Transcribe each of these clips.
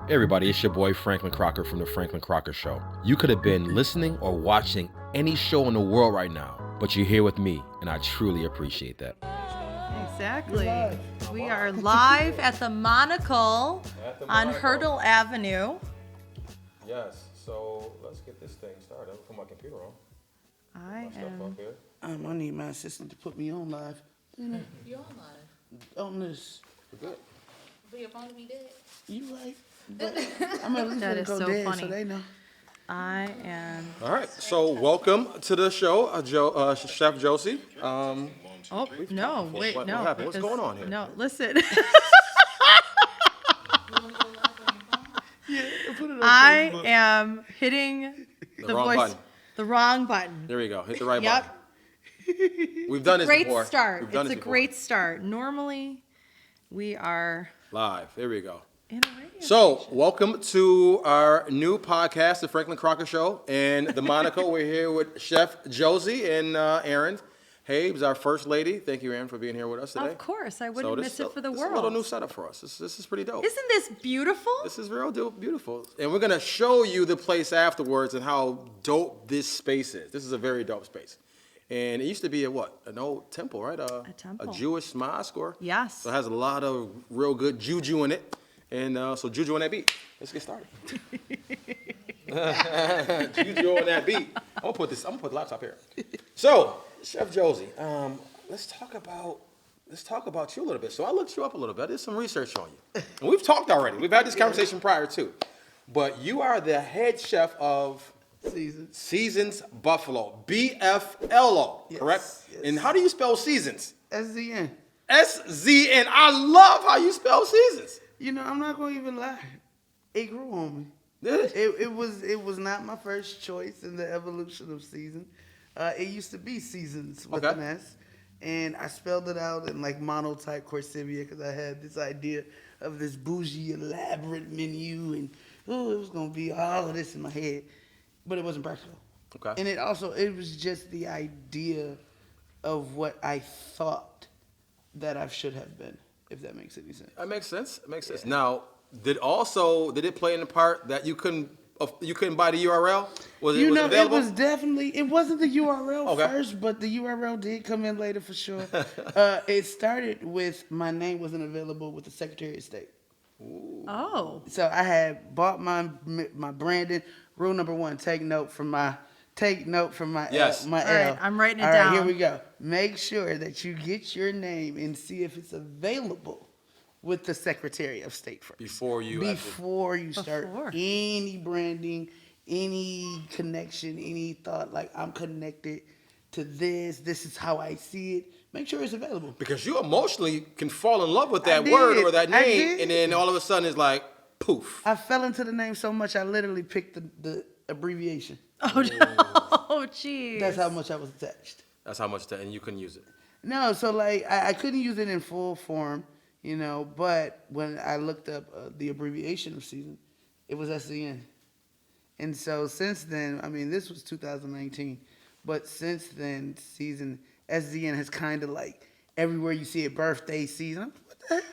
Hey everybody, it's your boy Franklin Crocker from The Franklin Crocker Show. You could have been listening or watching any show in the world right now, but you're here with me, and I truly appreciate that. Exactly. We are live at the Monocle on Hurdle Avenue. Yes, so let's get this thing started. I'll put my computer on. I need my assistant to put me on live. You're on live. On this. We're good. For your phone to be dead. You right. But I'm at least That gonna is go so dead funny. so they know. I am. All right, so welcome to the show, Chef Josey. Oh no! Wait, what no. happened? What's because- going on here? No, listen. Put it on I Facebook. am hitting the wrong voice. button. The wrong button. There we go. Hit the right Yep. button. We've done this Great before. start. We've done It's a this before. great start. Normally, we are Live. There we go. in a radio. So, welcome to our new podcast, The Franklin Crocker Show. And the Monocle, we're here with Chef Josey and Erin. Habes, our first lady. Thank you, Erin, for being here with us today. Of course, I wouldn't miss it for the This world. is a little new setup for us. This is pretty dope. Isn't this beautiful? This is real beautiful. And we're going to show you the place afterwards and how dope this space is. This is a very dope space. And it used to be an old temple, right? A temple. A Jewish mosque. Yes. So it has a lot of real good juju in it. And so juju on that beat. Let's get started. Juju on that beat. I'm gonna put the laptop here. So, Chef Josey, let's talk about you a little bit. So I looked you up a little bit. I did some research on you. And we've talked already. We've had this conversation prior too. But you are the head chef of SZN Bflo. Bflo, Yes, correct? yes. And how do you spell SZN? SZN. SZN. I love how you spell SZN. You know, I'm not gonna even lie. It grew on me. Did it? It was not my first choice in the evolution of season. It used to be Seasons with Okay. an S, and I spelled it out in like monotype Corsivia because I had this idea of this bougie, elaborate menu, and it was gonna be all of this in my head, but it wasn't practical. Okay. And it was just the idea of what I thought that I should have been, if that makes any sense. That makes sense. It makes sense. Now, did it play in the part that you couldn't buy the URL? Was it available? It wasn't the URL Okay. first, but the URL did come in later for sure. It started with my name wasn't available with the Secretary of State. Oh. So I had bought my branding. Rule number 1, take note from my Yes. my All right, L. I'm writing it All right, down. here we go. Make sure that you get your name and see if it's available with the Secretary of State first. Before you start Before. any branding, any connection, any thought, like I'm connected to this is how I see it. Make sure it's available. because you emotionally can fall in love with that I word did. or that I name, did. and then all of a sudden it's like poof. I fell into the name so much I literally picked the abbreviation. Oh no. Oh jeez. That's how much I was attached. That's how much that, and you couldn't use it. No, so like I couldn't use it in full form, but when I looked up the abbreviation of season, it was SZN. And so since then, I mean, this was 2019, but since then, SZN has kind of like everywhere you see it, birthday season. I'm like, what the heck?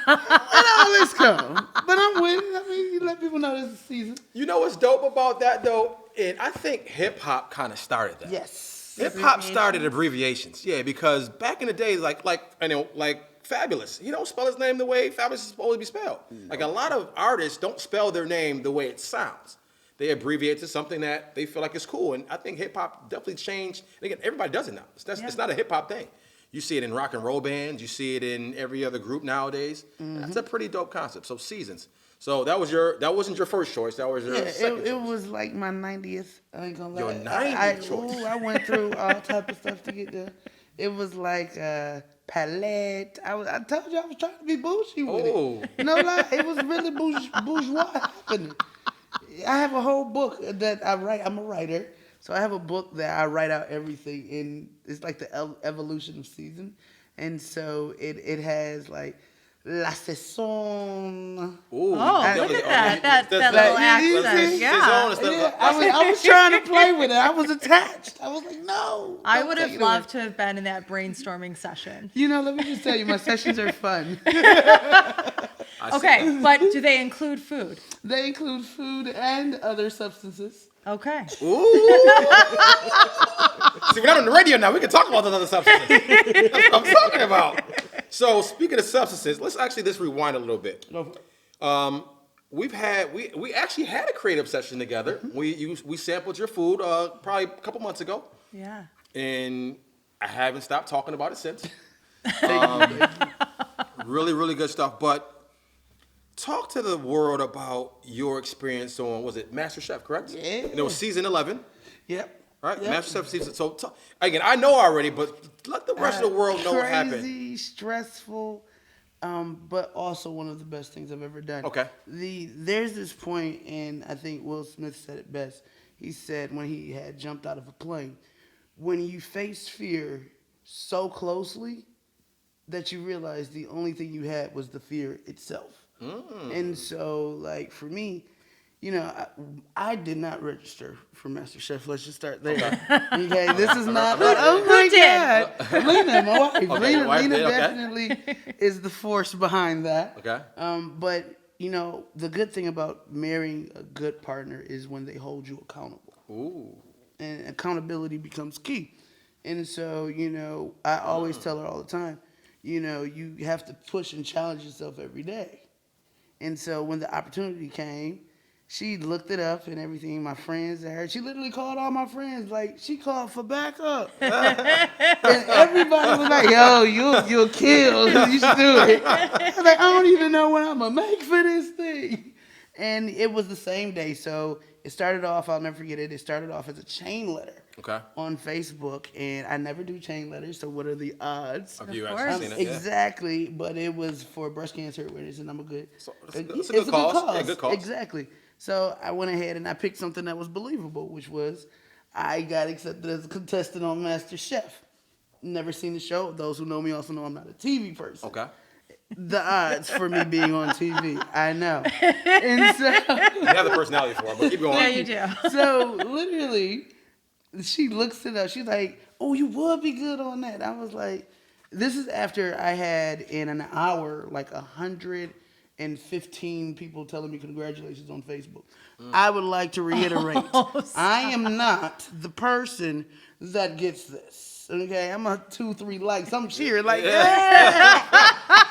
Where'd all this come? But I'm with it. I mean, you let people know this is season. You know what's dope about that though? And I think hip hop kind of started that. Yes. Hip hop started abbreviations, yeah, because back in the day, like Fabulous, he don't spell his name the way Fabulous is supposed to be spelled. Like a lot of artists don't spell their name the way it sounds. They abbreviate to something that they feel like is cool, and I think hip hop definitely changed. And again, everybody does it now. It's not a hip hop thing. You see it in rock and roll bands. You see it in every other group nowadays. That's a pretty dope concept. So Seasons. So that wasn't your first choice. That was your second choice. It was like my 90th. I ain't gonna lie. Your 90th choice. I went through all type of stuff to get there. It was like palette. I told you I was trying to be bougie with it. No lie, it was really bourgeois happening. I have a whole book that I write. I'm a writer, so I have a book that I write out everything in. It's like the evolution of season, and so it has like la saison. Ooh, Oh, look at that. That little accent. Yeah. I was trying to play with it. I was attached. I was like, no. I don't would take have it away. loved to have been in that brainstorming session. You know, let me just tell you, my sessions are fun. Okay, but do they include food? They include food and other substances. Okay. Ooh. See, we're not on the radio now. We can talk about those other substances. That's what I'm talking about. So, speaking of substances, let's rewind a little bit. We actually had a creative session together. Mm-hmm. We sampled your food probably a couple months ago. Yeah. And I haven't stopped talking about it since. Really, really good stuff. But talk to the world about your experience on, was it MasterChef, correct? Yeah. And it was season 11. Yep. Right? Yep. MasterChef season. So, again, I know already, but let the rest of the world know what happened. Crazy, stressful, but also one of the best things I've ever done. Okay. There's this point, and I think Will Smith said it best. He said when he had jumped out of a plane, when you face fear so closely that you realize the only thing you had was the fear itself. And so, like, for me, you know, I did not register for MasterChef. Let's just start there. Okay, this is not. Oh my God, Lena, my wife. Okay, Lena definitely is the force behind that. Okay. But you know, the good thing about marrying a good partner is when they hold you accountable. Ooh. And accountability becomes key. And so, you know, I always tell her all the time, you know, you have to push and challenge yourself every day. And so when the opportunity came, she looked it up and everything. My friends and her, she literally called all my friends. Like, she called for backup. And everybody was like, yo, you'll kill. You should do it. I was like, I don't even know what I'm going to make for this thing. And it was the same day. So it started off, I'll never forget it. It started off as a chain letter. Okay. On Facebook, and I never do chain letters, so what are the odds? Of you actually seen it? Exactly, but it was for breast cancer awareness, and I'm a good. So it's a good cause. Yeah, good cause. Exactly. So I went ahead and I picked something that was believable, which was I got accepted as a contestant on MasterChef. Never seen the show. Those who know me also know I'm not a TV person. Okay. The odds for me being on TV, I know. And so you have the personality for it, but keep going. Yeah, you do. So literally, she looks it up. She's like, "Oh, you would be good on that." I was like, "This is after I had in an hour like 115 people telling me congratulations on Facebook." I would like to reiterate, I am not the person that gets this. Okay, I'm a 2-3 likes. I'm cheering like, yeah.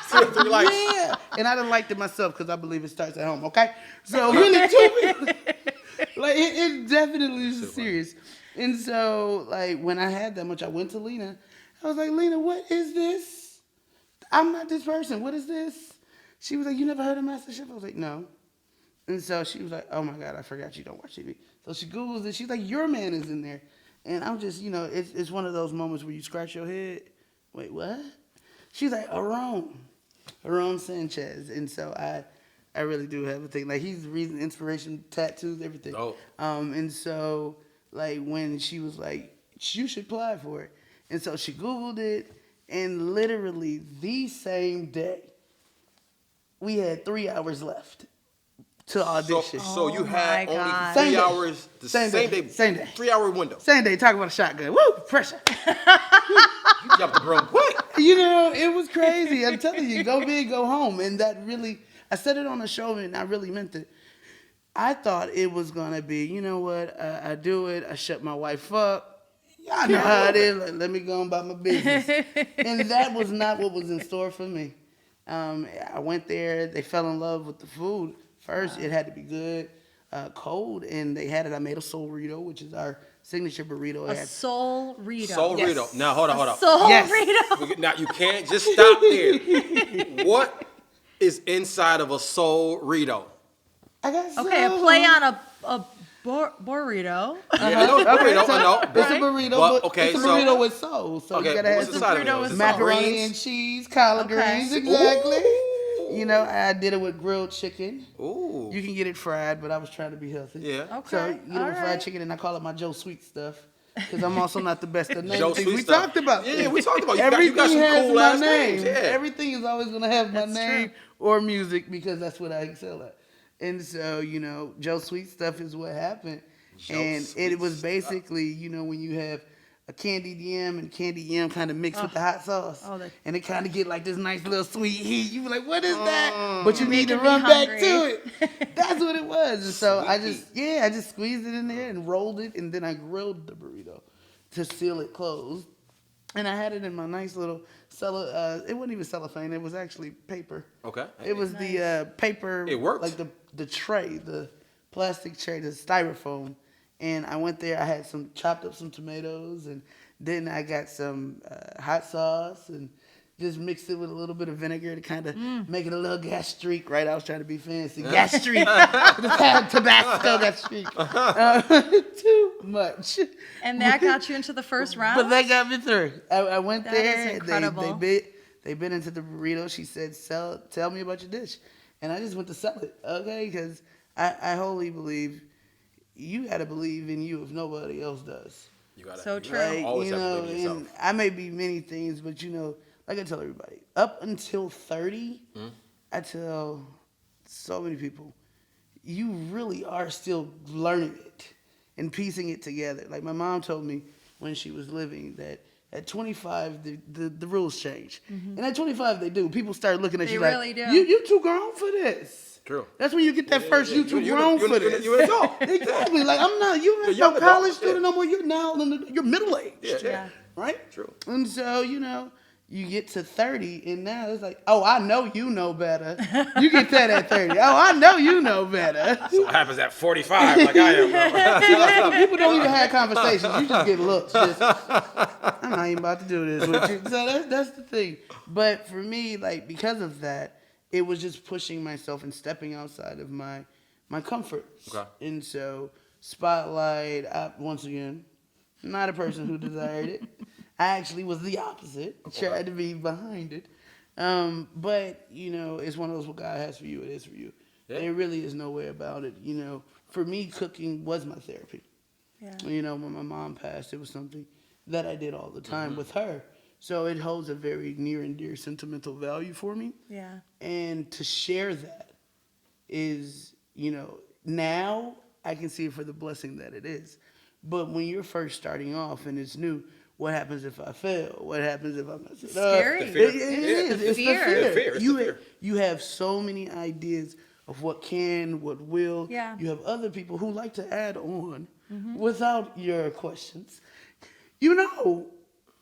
2-3 likes. Yeah, and I done liked it myself because I believe it starts at home. Okay, so really, 2 people. Like it definitely is serious. And so, like, when I had that much, I went to Lena. I was like, Lena, what is this? I'm not this person. What is this? She was like, you never heard of MasterChef? I was like, no. And so she was like, oh, my God, I forgot you don't watch TV. So she Googles it. She's like, your man is in there. And I'm just, you know, it's one of those moments where you scratch your head. Wait, what? She's like, Aaron Sanchez. And so I really do have a thing. Like, he's the reason, inspiration, tattoos, everything. Oh. And so, like, when she was like, you should apply for it. And so she Googled it, and literally the same day, we had 3 hours left to audition. So you had only God. 3 hours, the same day. Same day. 3 hour window. Same day, talk about a shotgun. Woo, pressure. You jumped the broom quick. You know, it was crazy. I'm telling you, go big, go home. And that really, I said it on the show, and I really meant it. I thought it was going to be, you know what, I do it, I shut my wife up. Y'all know how it is. Like, let me go about my business. And that was not what was in store for me. I went there. They fell in love with the food. First, it had to be good, cold, and they had it. I made a soul burrito, which is our signature burrito. A soul burrito. Soul burrito. Now, hold on. Soul Yes. burrito. Now, you can't just stop there. What is inside of a soul burrito? I got Okay, a play on a burrito. Yeah, I know it's burrito, I know. It's a burrito, but okay, it's a so- burrito with soul. So Okay, you gotta what's have inside of it? burrito Is with it some macaroni greens? and cheese, collard Okay. greens, exactly. Ooh. You know, I did it with grilled chicken. Ooh. You can get it fried, but I was trying to be healthy. Yeah. Okay. So, you know, all with fried right. chicken, and I call it my Joe Sweet stuff. Because I'm also not the best at naming Joe things. Sweet We stuff. talked about Yeah, this. we talked about it. Everything You got some has cool my ass name. names, yeah. Everything is always going to have my That's name true. or music because that's what I excel at. And so, you know, Joe Sweet stuff is what happened. Joe And Sweet it was stuff. basically, you know, when you have a candied yam and candied yam kind of mixed with the hot sauce. And it kind of get like this nice little sweet heat. You be like, what is that? But you need to run back to it. That's what it was. And so I just squeezed it in there and rolled it, and then I grilled the burrito to seal it closed. And I had it in my nice little it wasn't even cellophane. It was actually paper. Okay. It was the paper. It worked. Like the tray, the plastic tray, the styrofoam. And I went there. I had chopped up some tomatoes, and then I got some hot sauce and just mixed it with a little bit of vinegar to kind of make it a little gastrique, right? I was trying to be fancy. Gastrique. Just had Tabasco gastrique. Too much. And that got you into the first round? But that got me through. I went that there. Is incredible. They bit into the burrito. She said, tell me about your dish. And I just went to sell it, okay? Because I wholly believe you got to believe in you if nobody else does. You gotta, so true. Like, always have to believe in yourself. And I may be many things, but like I tell everybody, up until 30, I tell so many people, you really are still learning it and piecing it together. Like my mom told me when she was living that at 25, the rules change. And at 25, they do. People start looking at you really like, do. you too grown for this. True. That's when you get that first you too grown for this. You're an adult. Exactly. Like you ain't no college student no more. You're now you're middle aged. Yeah. Right? True. And so, you get to 30 and now it's like, oh, I know you know better. You get that at 30. Oh, I know you know better. So what happens at 45 like I am, bro? See, that's why people don't even have conversations. You just get looks. I'm not even about to do this with you. So that's the thing. But for me, like, because of that, it was just pushing myself and stepping outside of my comfort. Okay. And so, Spotlight, once again, not a person who desired it. I actually was the opposite. Okay. Tried to be behind it. But, it's one of those, what God has for you, it is for you. Yeah. There really is no way about it. For me, cooking was my therapy. Yeah. When my mom passed, it was something that I did all the time with her. So it holds a very near and dear sentimental value for me. Yeah. And to share that is, now I can see it for the blessing that it is. But when you're first starting off and it's new, what happens if I fail? What happens if I mess it up? Scary. It is. It's the fear. It's the fear. You have so many ideas of what can, what will. Yeah. You have other people who like to add on without your questions.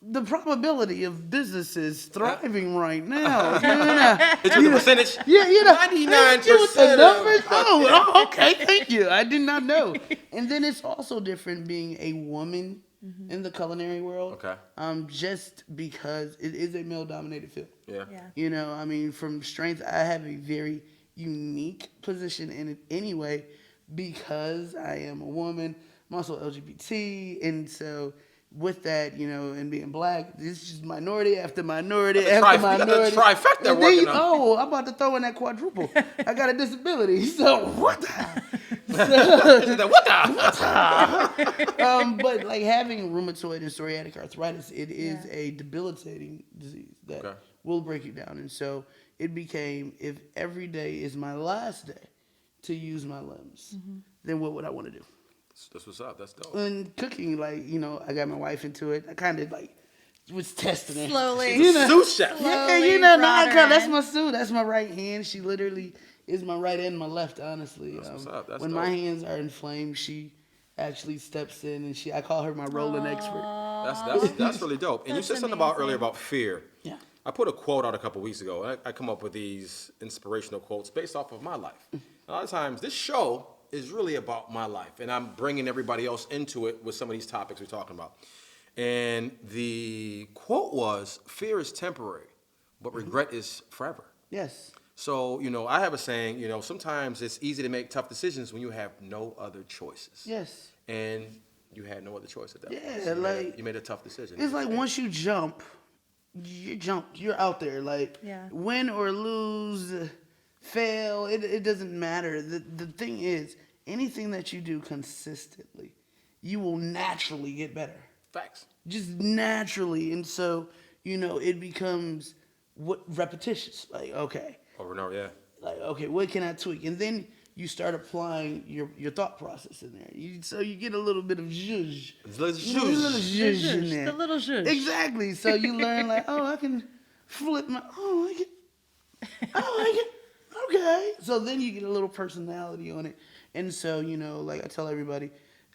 The probability of businesses thriving right now. It's the percentage. Yeah, 99%. The numbers. Oh, okay. Thank you. I did not know. And then it's also different being a woman in the culinary world. Okay. Just because it is a male-dominated field. Yeah. From strength, I have a very unique position in it anyway because I am a woman. I'm also LGBT, and so with that, and being black, this is just minority after minority after minority. Trifecta and working then, on. I'm about to throw in that quadruple. I got a disability, so what the? But like having rheumatoid and psoriatic arthritis, it is a debilitating disease that will break you down. And so it became, if every day is my last day to use my limbs, then what would I want to do? That's what's up. That's dope. And cooking, I got my wife into it. I kind of was testing it. Slowly. She's a sous chef. That's my sous. That's my right hand. She literally is my right and my left, honestly. That's what's up. That's when dope. my hands are inflamed, she actually steps in and I call her my rolling expert. That's really dope. And you said something earlier about fear. Yeah. I put a quote out a couple weeks ago. I come up with these inspirational quotes based off of my life. A lot of times, this show is really about my life, and I'm bringing everybody else into it with some of these topics we're talking about. And the quote was, fear is temporary, but regret is forever. Yes. So, I have a saying, sometimes it's easy to make tough decisions when you have no other choices. Yes. And you had no other choice at that point. Yeah, So you made a tough decision. It's like once you jump, you're out there. Like, win or lose, fail, it doesn't matter. The thing is, anything that you do consistently, you will naturally get better. Facts. Just naturally. And so, it becomes repetitious. Like, okay. Over and over, yeah. Like, okay, what can I tweak? And then you start applying your thought process in there. So you get a little bit of zhuzh. A little zhuzh in there. The little zhuzh. Exactly. So you learn like, oh, I can flip my, okay. So then you get a little personality on it. And so, like I tell everybody,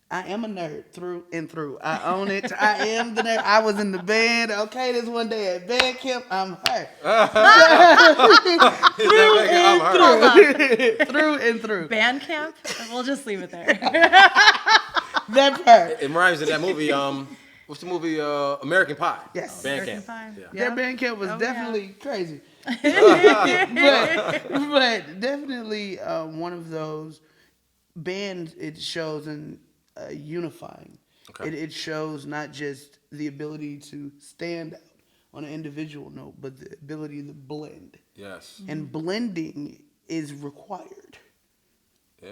I am a nerd through and through. I own it. I am the nerd. I was in the band. Okay, this one day at band camp, I'm her. Through and through. Band camp? We'll just leave it there. That part. It reminds me of that movie. What's the movie? American Pie. Yes. Band American camp. Pie. Yeah. Their band camp was definitely crazy. but definitely one of those bands, it shows in unifying. Okay. It shows not just the ability to stand out on an individual note, but the ability to blend. Yes. And blending is required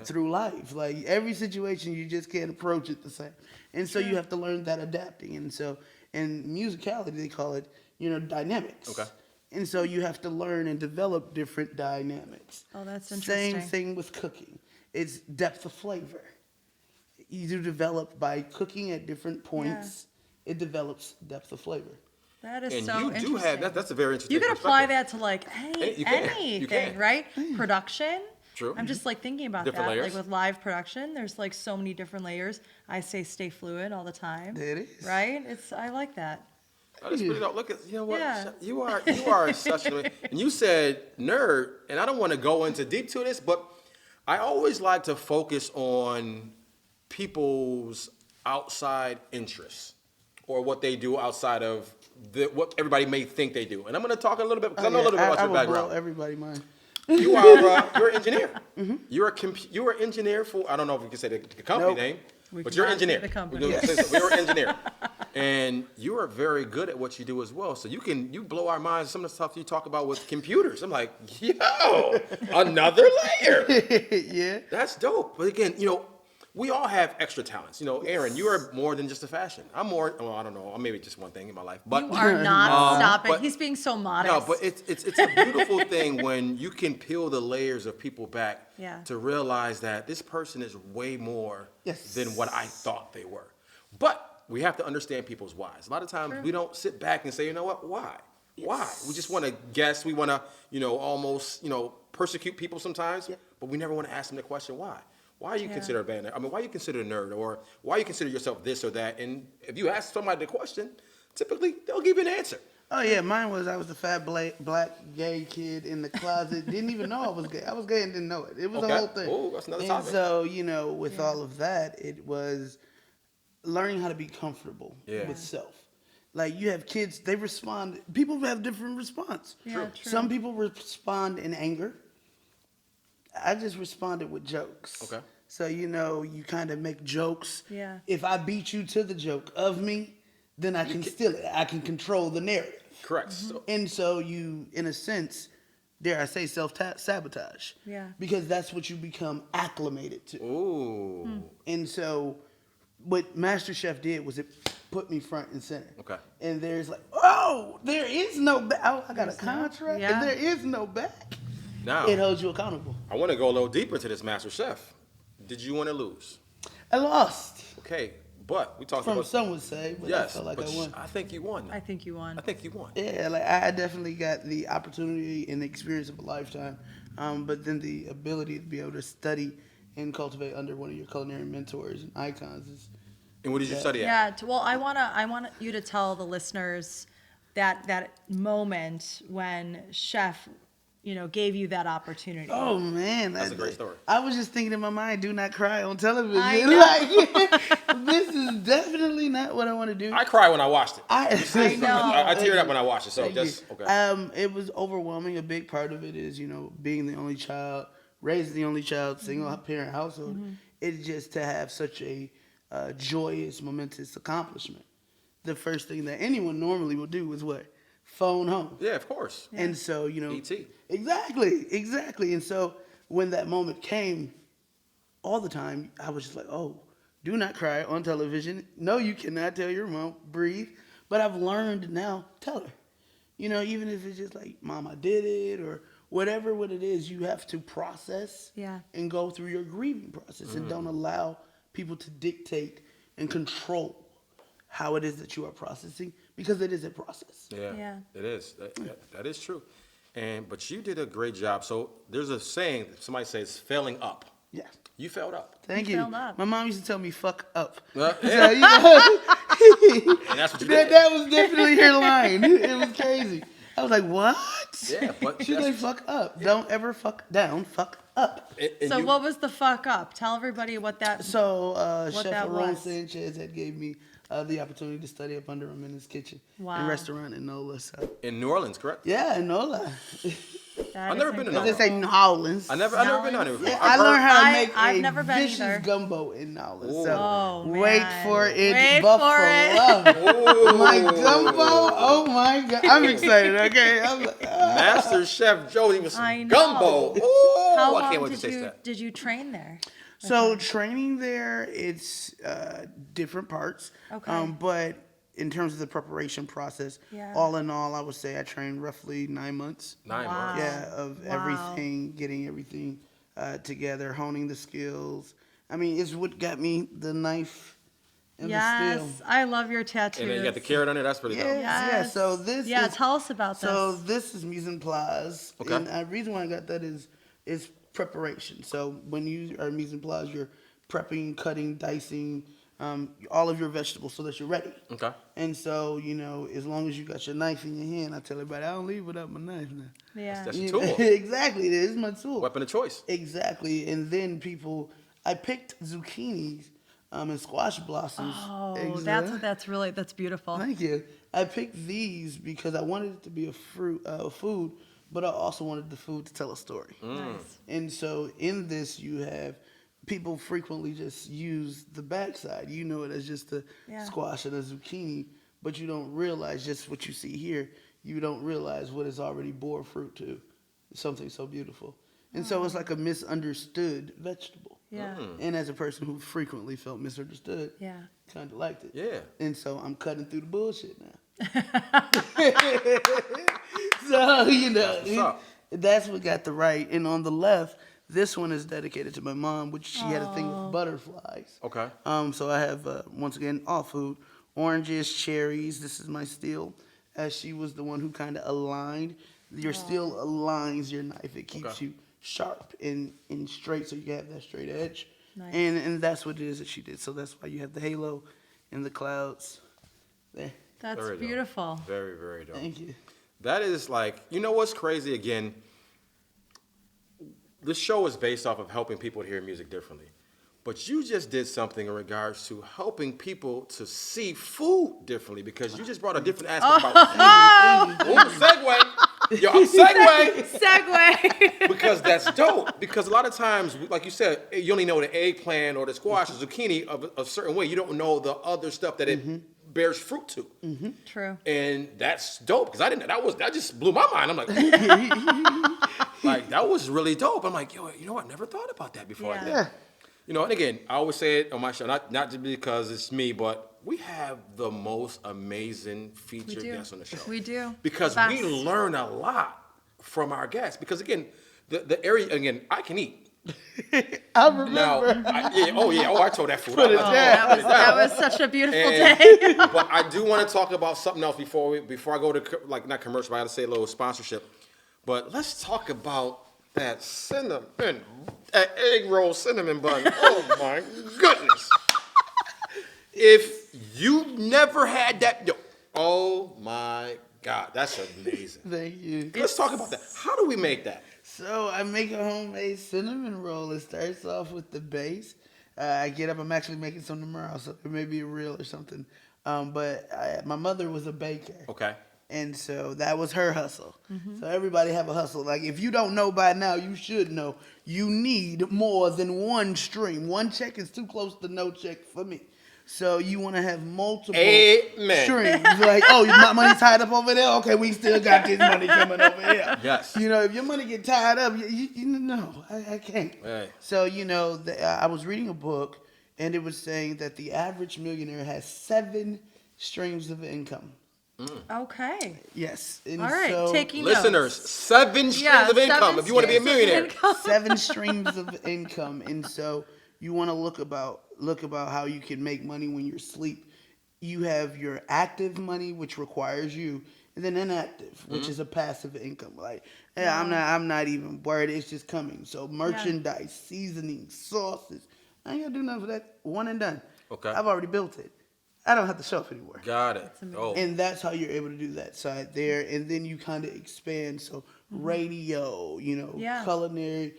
through life. Like every situation, you just can't approach it the same. And so you have to learn that adapting. And so in musicality, they call it, dynamics. Okay. And so you have to learn and develop different dynamics. Oh, that's interesting. Same thing with cooking. It's depth of flavor. You do develop by cooking at different points. Yeah. It develops depth of flavor. That is And so you interesting. do have that's a very interesting. You can apply perspective. that to You can. anything, right? Production. True. I'm just thinking about Different that. layers. Like with live production, there's so many different layers. I say stay fluid all the time. It is. Right? I like that. I just really don't look at what Yeah. you are such a and you said nerd, and I don't want to go into deep to this, but I always like to focus on people's outside interests or what they do outside of what everybody may think they do. And I'm going to talk a little bit because I know a little bit about your background. Blow everybody mind. You're an engineer. Mm-hmm. You're an engineer for, I don't know if we can say the company name, but you're an engineer. The company. You're an engineer. And you are very good at what you do as well. So you blow our minds. Some of the stuff you talk about with computers. I'm like, yo, another layer. Yeah. That's dope. But again, we all have extra talents. Erin, you are more than just a fashion. I'm more, well, I don't know, maybe just one thing in my life. But You are not. Stop it. but- He's being so modest. no, but it's a beautiful thing when you can peel the layers of people back to realize that this person is way more than what I thought they were. But we have to understand people's whys. A lot of times we don't sit back and say, you know what, why? Why? We just want to guess. We want to, almost, persecute people sometimes, but we never want to ask them the question, why? Why are you considered a band? I mean, why are you considered a nerd? Or why you consider yourself this or that? And if you ask somebody the question, typically they'll give you an answer. Oh, yeah. Mine was I was the fat black gay kid in the closet. Didn't even know I was gay. I was gay and didn't know it. It was a whole thing. Oh, that's another and topic. So, with all of that, it was learning how to be comfortable with self. Like, you have kids, they respond. People have different response. Yeah, true. Some people respond in anger. I just responded with jokes. Okay. So, you kind of make jokes. Yeah. If I beat you to the joke of me, then I can steal it. I can control the narrative. Correct. So, And so you, in a sense, dare I say, self-sabotage. Yeah. Because that's what you become acclimated to. ooh. And so what MasterChef did was it put me front and center. Okay. And there's like, oh, there is no back. Oh, I got a contract. Yeah. And there is no back. Now, It holds you accountable. I want to go a little deeper into this MasterChef. Did you want to lose? I lost. Okay, but we talked From about... some would say, but Yes, I felt like but I won. I think you won. I think you won. I think you won. Yeah, like I definitely got the opportunity and the experience of a lifetime, but then the ability to be able to study and cultivate under one of your culinary mentors and icons is. And what did you study at? Yeah. Well, I want you to tell the listeners that moment when Chef, gave you that opportunity. Oh man, That's a great story. I was just thinking in my mind, do not cry on television. I know. Like, this is definitely not what I want to do. I cried when I watched it. I know. I teared up when I watched it, so Thank just... you. Okay. It was overwhelming. A big part of it is, being the only child, raising the only child, single parent household. It's just to have such a joyous, momentous accomplishment. The first thing that anyone normally will do is what? Phone home. Yeah, of course. And so, E.T. Exactly. And so when that moment came, all the time, I was just like, oh, do not cry on television. No, you cannot tell your mom, breathe. But I've learned now, tell her. Even if it's just like, Mom, I did it, or whatever what it is, you have to process Yeah. and go through your grieving process, and don't allow people to dictate and control how it is that you are processing, because it is a process. Yeah. It is. That is true. But you did a great job. So there's a saying that somebody says, "Failing up." Yes. You failed up. Thank You you. failed up. My mom used to tell me "fuck up." Yeah. So, you know, And that's what you did. that was definitely her line. It was crazy. I was like, "What?" Yeah, but She's like, "Fuck up. Don't ever fuck down. Fuck up." And So you- what was the fuck up? Tell everybody what that. So What Chef that Aaron was. Sanchez had gave me the opportunity to study up under him in his kitchen Wow. and restaurant in NOLA. So in New Orleans, correct? yeah, in NOLA. that I've is never been to They Nolans. say Nolans. I've never been down there before. Yeah, I've I learned heard- how to I- make I've a never been vicious either. gumbo in Nolans. Ooh. So Oh, wait man. for it, Wait Buffalo. for it. My gumbo, oh my God. I'm excited, okay? I'm like, Master Chef Josey with I some know. gumbo. Ooh, How I can't long wait to taste that. did you train there? So training there, it's different parts. Okay. But in terms of the preparation process, Yeah. all in all, I would say I trained roughly 9 months. 9 Wow. months. Yeah, of Wow. everything, getting everything together, honing the skills. I mean, it's what got me the knife and the Yes, steel. I love your tattoos. And then you got the carrot on it. That's pretty Yeah, dope. yeah. So this Yeah, is, tell us about this. So this is mise en place. Okay. And the reason why I got that is preparation. So when you are mise en place, you're prepping, cutting, dicing, all of your vegetables so that you're ready. Okay. And so, you know, as long as you got your knife in your hand, I tell everybody, I don't leave without my knife now. Yeah. That's You your know, tool. exactly, it is my tool. Weapon of choice. Exactly. And then I picked zucchinis and squash blossoms. Oh, that's beautiful. Thank you. I picked these because I wanted it to be a food, but I also wanted the food to tell a story. Nice. And so in this, you have people frequently just use the backside. You know it as just a Yeah. squash and a zucchini, but you don't realize just what you see here. You don't realize what is already bore fruit to something so beautiful. And so it's like a misunderstood vegetable. Yeah. And as a person who frequently felt misunderstood, Yeah. kind of liked it. Yeah. And so I'm cutting through the bullshit now. So, you know, That's what's up. that's what got the right. And on the left, this one is dedicated to my mom, which she had a thing with butterflies. Okay. So I have, once again, all food, oranges, cherries. This is my steel, as she was the one who kind of aligned. Your steel aligns your knife. It keeps Okay. you sharp and straight, so you have that straight edge. Nice. And that's what it is that she did. So that's why you have the halo and the clouds there. That's Very dope. beautiful. Very, very dope. Thank you. That is like, you know what's crazy again? This show is based off of helping people to hear music differently. But you just did something in regards to helping people to see food differently because you just brought a different aspect about food. Ooh, segue. Yo, I'm segue. Segue. Because that's dope. Because a lot of times, like you said, you only know the eggplant or the squash or zucchini of a certain way. You don't know the other stuff that it bears fruit to. True. And that's dope because I didn't. That just blew my mind. I'm like, like that was really dope. I'm like, yo, you know what? I never thought about that before. Yeah. I did. Yeah. You know, and again, I always say it on my show, not just because it's me, but we have the most amazing We featured do. guests on the show. We do. Because Best. we learn a lot from our guests. Because again, the area, again, I can eat. I remember. Now, I told that food. Put it I- down. That was such a beautiful And- day. But I do want to talk about something else before I go to not commercial, but I got to say a little sponsorship. But let's talk about that cinnamon, that egg roll cinnamon bun. Oh my goodness! If you never had that, oh my God, that's amazing. Thank you. Let's talk about that. How do we make that? So I make a homemade cinnamon roll. It starts off with the base. I get up. I'm actually making some tomorrow, so it may be a reel or something. But my mother was a baker. Okay. And so that was her hustle. So everybody have a hustle. Like if you don't know by now, you should know. You need more than one stream. One check is too close to no check for me. So you want to have multiple Amen. streams. Like, oh, my money's tied up over there. Okay, we still got this money coming over here. Yes. You know, if your money get tied up, you know, I can't. Right. So you know, I was reading a book, and it was saying that the average millionaire has 7 streams of income. Okay. Yes. And All right. so Taking Listeners, notes. 7 streams Yeah, of income 7 if you want to be a streams of millionaire. income. 7 streams of income, and so you want to look about how you can make money when you're asleep. You have your active money, which requires you, and then inactive, which is a passive income. Like, yeah, I'm not even worried; it's just coming. So merchandise, seasoning, sauces. I ain't gotta do nothing for that. One and done. Okay. I've already built it. I don't have to show up anymore. Got it. amazing. Oh, And that's how you're able to do that side there. And then you kind of expand. So radio, Yeah. culinary,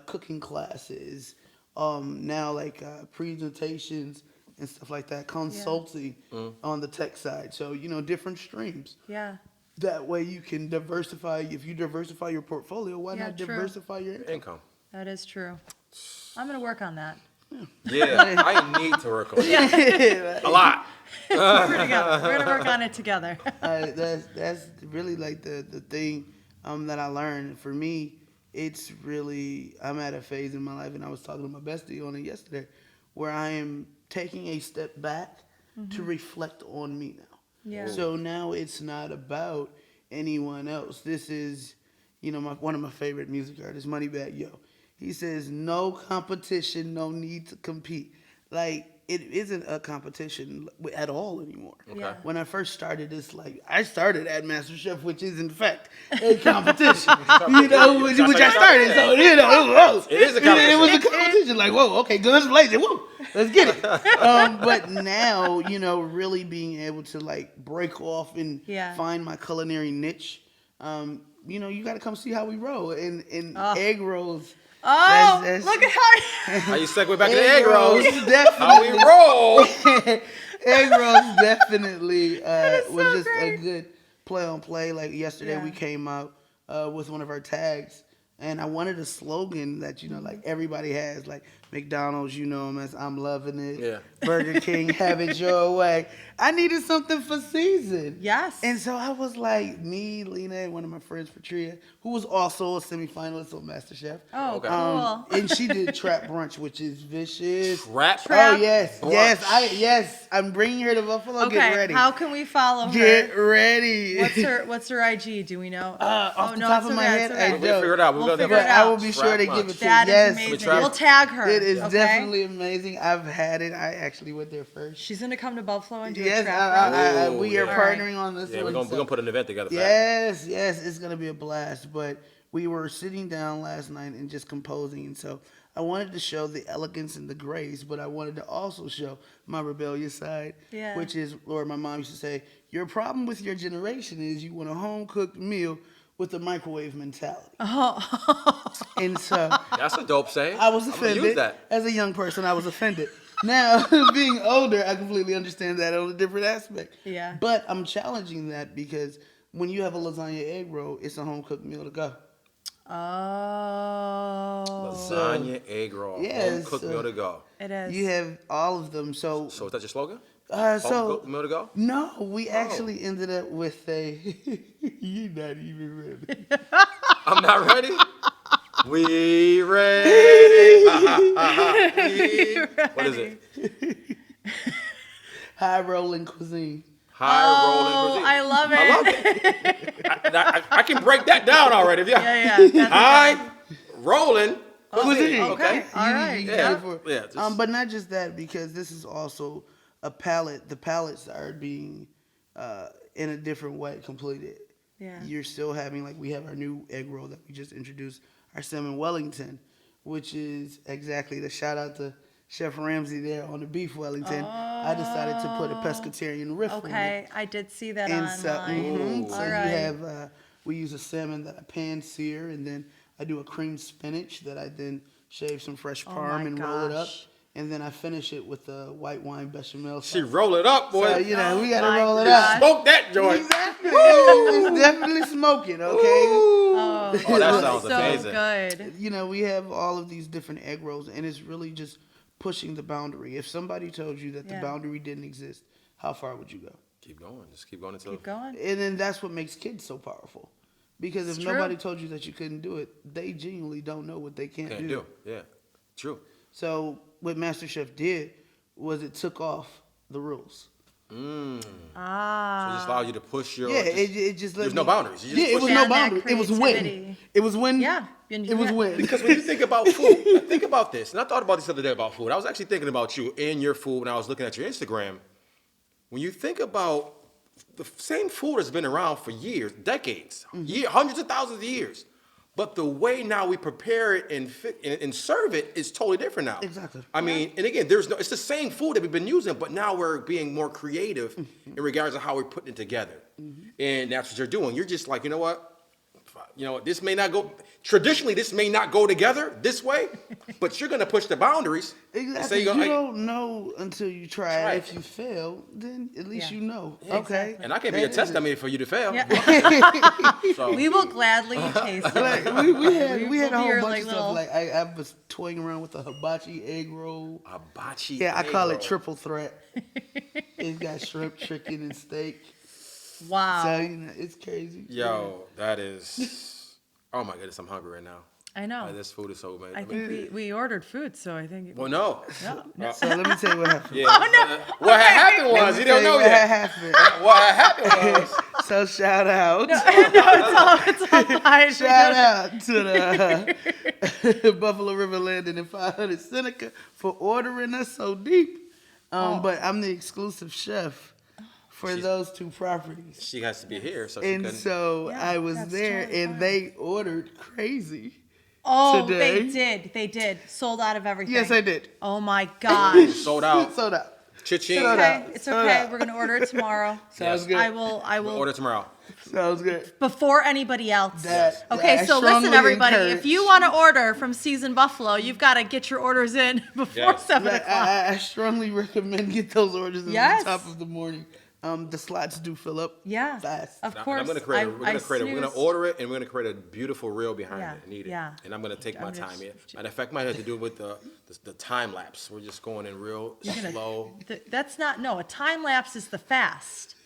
cooking classes, now like presentations and stuff like that, consulting on the tech side. So, different streams. Yeah. That way you can diversify. If you diversify your portfolio, why Yeah, not true. diversify your income? income. That is true. I'm gonna work on that. Yeah, I need to work on it. A lot. We're gonna work on it together. That's really like the thing that I learned. For me, it's really, I'm at a phase in my life, and I was talking to my bestie on it yesterday, where I am taking a step back to reflect on me now. Yeah. So now it's not about anyone else. This is, one of my favorite music artists, Moneybagg Yo. He says, no competition, no need to compete. Like, it isn't a competition at all anymore. Okay. Yeah. When I first started, it's like, I started at MasterChef, which is in fact a competition. which I started. So, It is a competition. It was a competition. Like, whoa, okay, guns blazing, whoa, let's get it. But now, really being able to like break off and find my culinary niche, you got to come see how we roll. And egg rolls. Oh, That's- look at how. How you segue back to the egg rolls? Definitely. How we roll? Egg rolls definitely was so just great. a good play on play. Like yesterday, Yeah. we came out with one of our tags, and I wanted a slogan that like everybody has, like McDonald's, them as I'm loving it. Yeah. Burger King, have it your way. I needed something for season. Yes. And so I was like, me, Lena, and one of my friends, Patria, who was also a semifinalist on MasterChef. Oh, Okay. cool. And she did trap brunch, which is vicious. Trap? Oh yes, Brunch. yes. I'm bringing her to Buffalo. Okay. Get ready. How can we follow her? Get ready. What's her IG? Do we know? Off the top of my head, it's I okay. don't. We'll figure it out. We'll We'll figure go it But out. I will be sure to give it to you. That is Yes, amazing. try We'll it. tag her. it is okay? definitely amazing. I've had it. I actually went there first. She's gonna come to Buffalo and do Yes, a trap run. we are yeah. partnering on this Yeah, one. we're so- gonna put an event together for that. Yes, it's gonna be a blast. But we were sitting down last night and just composing, and so I wanted to show the elegance and the grace, but I wanted to also show my rebellious side, Yeah. which is, or my mom used to say, your problem with your generation is you want a home cooked meal with a microwave mentality. And so That's a dope saying. I was I'm gonna use offended. that. As a young person, I was offended. Now, being older, I completely understand that on a different aspect. Yeah. But I'm challenging that because when you have a lasagna egg roll, it's a home cooked meal to go. Oh. Lasagna, egg roll, Yes, home cooked meal to go. It is. You have all of them. So, So is that your slogan? uh, Home so cooked meal to go? no, we actually ended up with a. You're not even ready. I'm not ready. We ready. What is it? High rolling cuisine. High rolling Oh, cuisine. I love it. I love it. I can break that down already. Yeah. That's High rolling cuisine. Okay. All right. You Yeah. get it for- Yeah, just- but not just that, because this is also a palette. The palettes are being in a different way completed. Yeah. You're still having, like, we have our new egg roll that we just introduced, our salmon Wellington, which is exactly the shout out to Chef Ramsay there on the beef Wellington. I decided to put a pescatarian riff on it. Okay, I did see that And online. so All you right. have, we use a salmon that I pan sear, and then I do a creamed spinach that I then shave some fresh Oh parm my and roll it up. gosh. And then I finish it with the white wine bechamel She sauce. roll it up, boy. So, we got Oh to my roll it gosh. up. Smoke that joint. Exactly. It's definitely smoking, okay? Oh, Oh, that sounds so amazing. good. We have all of these different egg rolls, and it's really just pushing the boundary. If somebody told you that the Yeah. boundary didn't exist, how far would you go? Keep going. Just keep going until. Keep going. And then that's what makes kids so powerful. Because if It's true. nobody told you that you couldn't do it, they genuinely don't know what they can't Can't do. Yeah. True. So what MasterChef did was it took off the rules. So it Ah. just allows you to push your. Yeah, it just let there's me, no boundaries. You just Yeah, it push was it. no And that boundaries. It was when. creativity. It was when. Yeah, and It you was had- when. Because when you think about food, think about this. And I thought about this the other day about food. I was actually thinking about you and your food when I was looking at your Instagram. When you think about the same food has been around for years, decades, hundreds of thousands of years. But the way now we prepare it and serve it is totally different now. Exactly. I mean, and again, it's the same food that we've been using, but now we're being more creative in regards to how we're putting it together. And that's what you're doing. You're just like, you know what? This may not go, traditionally, this may not go together this way, but you're going to push the boundaries. And Exactly. say You you're gonna- don't know until you try Try it. it. If you fail, then at least Yeah. you know. Yeah, Okay. exactly. And I can be a test dummy for you to fail. Yeah. So, We will gladly taste it. Like, we had a will be whole your, bunch like, of little- stuff. Like I was toying around with a hibachi egg roll. hibachi. Yeah, I egg call roll. it triple threat. It's got shrimp, chicken, and steak. Wow. So it's crazy. Yo, that is. Oh my goodness, I'm hungry right now. I know. This food is so amazing. I think we ordered food, so I think. Well, no. No. So let me tell you what happened. Yeah. What had happened was, you don't know what yet. happened. What had happened was, So shout out. It's all fine. Shout out to the Buffalo River Landing and 500 Seneca for ordering us so deep. But I'm the exclusive chef for those two properties. she has to be here, so she And couldn't. so Yeah, I was that's there totally and fine. they ordered crazy. Oh, today. they did. Sold out of everything. Yes, I did. Oh my gosh. Sold out. Sold out. Cha-ching. Sold Okay, out. it's Sold okay. out. We're gonna order it tomorrow. Sounds Yes. good. I will Order tomorrow. Sounds good. before anybody else. That- Okay, I so strongly listen, everybody. encourage- If you want to order from SZN Bflo, you've got to get your orders in before Yes. 7 o'clock. I strongly recommend get those orders in Yes. the top of the morning. The slots do fill up Yeah, fast. of And course. I'm gonna create. We're gonna snoozed. order it, and we're gonna create a beautiful reel behind Yeah, it and eat it. yeah. And I'm gonna take my I'm time. just- Yeah. Matter of fact, might have to do it with the time lapse. We're just going in real slow. That's not, no, a time lapse is the fast.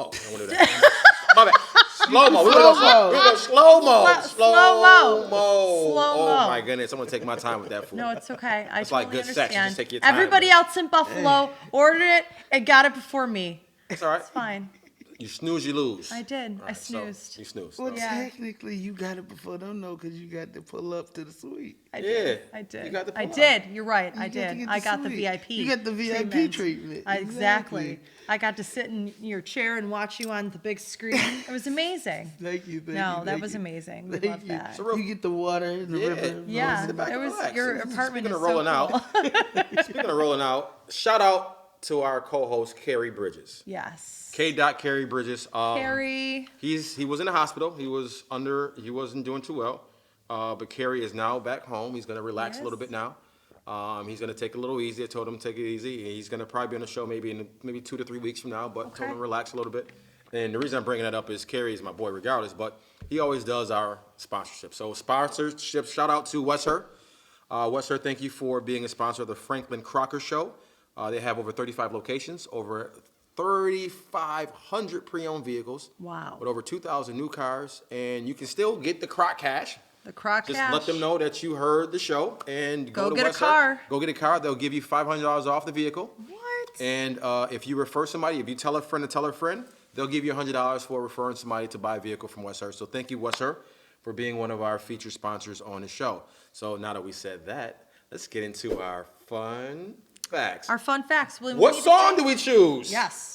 Oh, I want to do that. My bad. Slow mo. We're gonna go slow mo. Slow-mo. Oh Slow-mo. my goodness, I'm gonna take my time with that food. No, it's okay. I It's like totally good sex. You understand. just take your time. Everybody else in Buffalo ordered it and got it before me. It's all right. It's fine. You snooze, you lose. I did. All I right, so snoozed. you snooze. Well, Yeah. technically, you got it before them, though, because you got to pull up to the suite. I did. Yeah, I did. you got the I pull-up. did. You're right. I You got to did. get I got the suite. VIP. You got the VIP treatment. Exactly. Exactly. I got to sit in your chair and watch you on the big screen. It was amazing. Thank you. Thank No, you, that thank was you. amazing. We Thank love you. that. You get the water in the Yeah. river. Yeah, Sit back it and was relax. your apartment Speaking is of so rolling cool. out, speaking of rolling out, shout out to our co-host Carrie Bridges. Yes. K. Carrie Bridges. Carrie. He was in the hospital. He wasn't doing too well. But Carrie is now back home. He's gonna relax a little Yes. bit now. He's gonna take it a little easy. I told him to take it easy. He's gonna probably be on the show maybe 2 to 3 weeks from now. But told him to relax a little bit. And the reason I'm bringing that up is Carrie is my boy regardless, but he always does our sponsorship. So sponsorship, shout out to Wesher. Wesher, thank you for being a sponsor of the Franklin Crocker Show. They have over 35 locations, over 3,500 pre-owned vehicles. Wow. With over 2,000 new cars, and you can still get the Croc Cash. The Croc Just Cash. let them know that you heard the show and Go to get a Wesher. car. Go get a car. They'll give you $500 off the vehicle. What? And if you refer somebody, if you tell a friend to tell a friend, they'll give you $100 for referring somebody to buy a vehicle from Wesher. So thank you, Wesher, for being one of our featured sponsors on the show. So now that we said that, let's get into our fun facts. Our fun facts. We What need to song say- do we choose? Yes.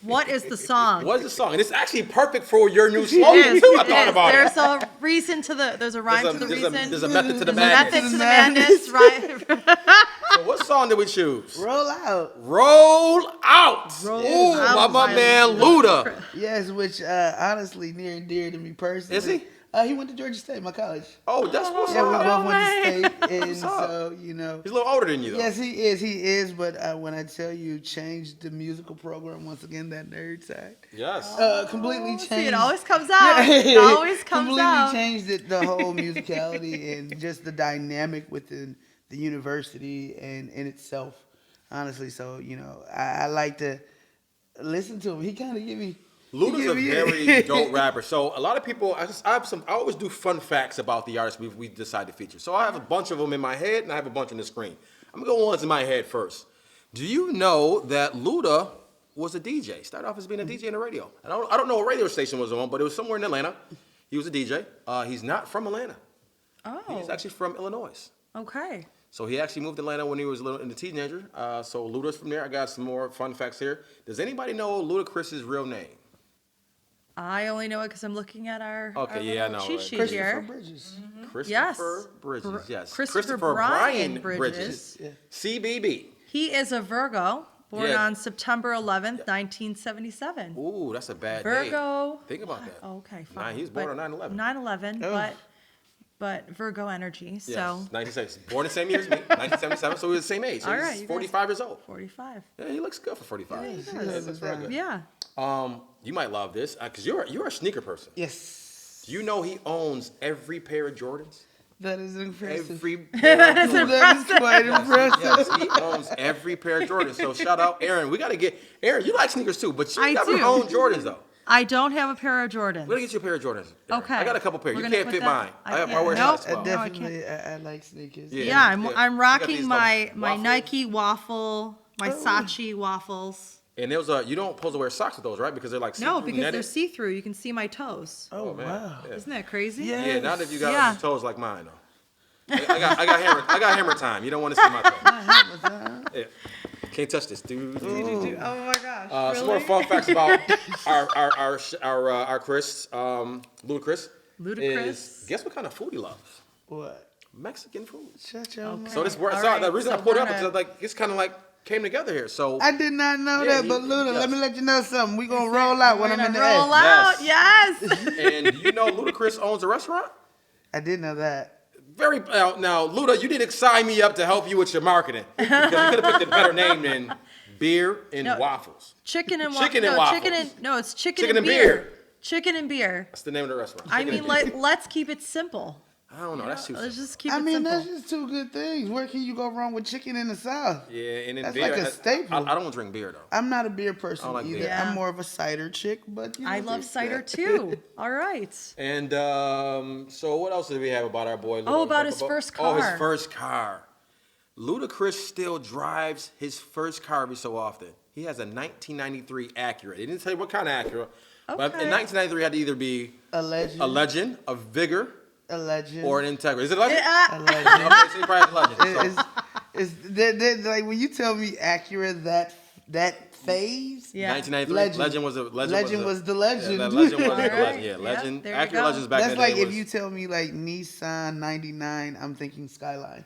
What is the song? What is the song? And it's actually perfect for your new slogan, too. I thought about There's it. a reason to there's a rhyme to the reason. There's a method to the There's a madness. method to the madness, right? So what song did we choose? Roll out. Roll Out. Roll Ooh, Out my by man Luda. Yes, which honestly near and dear to me personally. Is he? He went to Georgia State, my college. Oh, that's what's Yeah, we up. both went way. to state, and What's up? so He's a little older than you, though. Yes, he is. But when I tell you, changed the musical program once again. That nerd side, Yes. completely changed. See, it always comes out. It always comes completely out. changed it, the whole musicality and just the dynamic within the university and in itself. Honestly, so I like to listen to him. He kind of give me. Luda's a very dope rapper. So a lot of people, I always do fun facts about the artists we decide to feature. So I have a bunch of them in my head, and I have a bunch on the screen. I'm gonna go ones in my head first. Do you know that Luda was a DJ. Started off as being a DJ in the radio. And I don't know what radio station was on, but it was somewhere in Atlanta. He was a DJ. He's not from Atlanta. Oh. He's actually from Illinois. Okay. So he actually moved to Atlanta when he was a teenager. So Luda's from there. I got some more fun facts here. Does anybody know Ludacris's real name? I only know it because I'm looking at our I know. cheat Right? sheet Christopher here. Bridges. Christopher Bridges, yes. Christopher Brian Bridges. Yeah. CBB. He is a Virgo, born Yeah. on September 11th, 1977. Ooh, that's a bad Virgo. date. Think about that. Okay, fine. He was born on 9/11. 9/11, Oh. but Virgo energy. Yes, So 1976. Born the same year as me, 1977, so we were the same age. So All right, he's you guys- 45 years old. 45. Yeah, he looks good for 45. he Yeah, does. he looks very good. Yeah. You might love this, because you're a sneaker person. Yes. Do you know he owns every pair of Jordans? That is impressive. Every pair of That's Jordans. That is quite impressive. Yes, he owns every pair of Jordans. So shout out Aaron. We got to get Aaron. You like sneakers too, but you I never do. own Jordans though. I don't have a pair of We gotta Jordans. get you a pair of Jordans. Aaron. Okay. I got a couple pairs. We're You gonna can't put fit that- mine. I I can't. wear Nope. size I 12. No, I definitely, I like sneakers. Yeah. Yeah, I'm You got rocking these my waffles? Nike waffle, my Oh. Saatchi waffles. And there was you don't supposed to wear socks with those, right? Because they're like No, see-through because they're netted. see-through. You can see my toes. Oh, man. wow. Yeah. Isn't that crazy? Yeah. Yeah, not if you got Yeah. toes like mine though. I got hammer time. You don't want to see my toes. Yeah. Can't touch this, dude. Oh my gosh. Some more fun facts about our Chris, Ludacris. Ludacris. Is, guess what kind of food he loves? What? Mexican food. Shut your mouth. So this works All out. right, The reason so I pulled it we're up is gonna- like it's kind of like came together here. So I did not know Yeah, that, but Luda, yes. let me let you know something. We gonna roll out when We're I'm in gonna the roll S. out. Yes. Yes. and you know Ludacris owns a restaurant. I did know that. Very now, Luda, you didn't sign me up to help you with your marketing because you could have picked a better name than beer and No. waffles. Chicken and Chicken no, and waffles. it's chicken, Chicken and and beer. beer. Chicken and beer. That's the name of the restaurant. I Chicken mean, and beer. let's keep it simple. I don't know. That's too Let's simple. just keep I it mean, simple. that's just two good things. Where can you go wrong with chicken in the South? Yeah, and then That's beer. like a staple. I don't drink beer though. I'm not a beer person like either. beer. Yeah. I'm more of a cider chick, but you know, I love there's cider that. too. All right. And so what else did we have about our boy? Oh, about his first Oh, his car. first car. Ludacris still drives his first car every so often. He has a 1993 Acura. They didn't say what kind of Acura, but Okay. in 1993 had to either be A legend. a Legend, a Vigor, A legend. or an Integra. Is it a Legend? a legend. Okay, so he probably has a Legend. So, It's like when you tell me Acura that phase. Yeah. 1993 Legend. Legend was a Legend was the legend. Yeah, that Legend was the Alright. Legend. Yeah, Yeah, Legend. there you Acura go. Legends back That's then. like they if was- you tell me like Nissan 99, I'm thinking Skyline.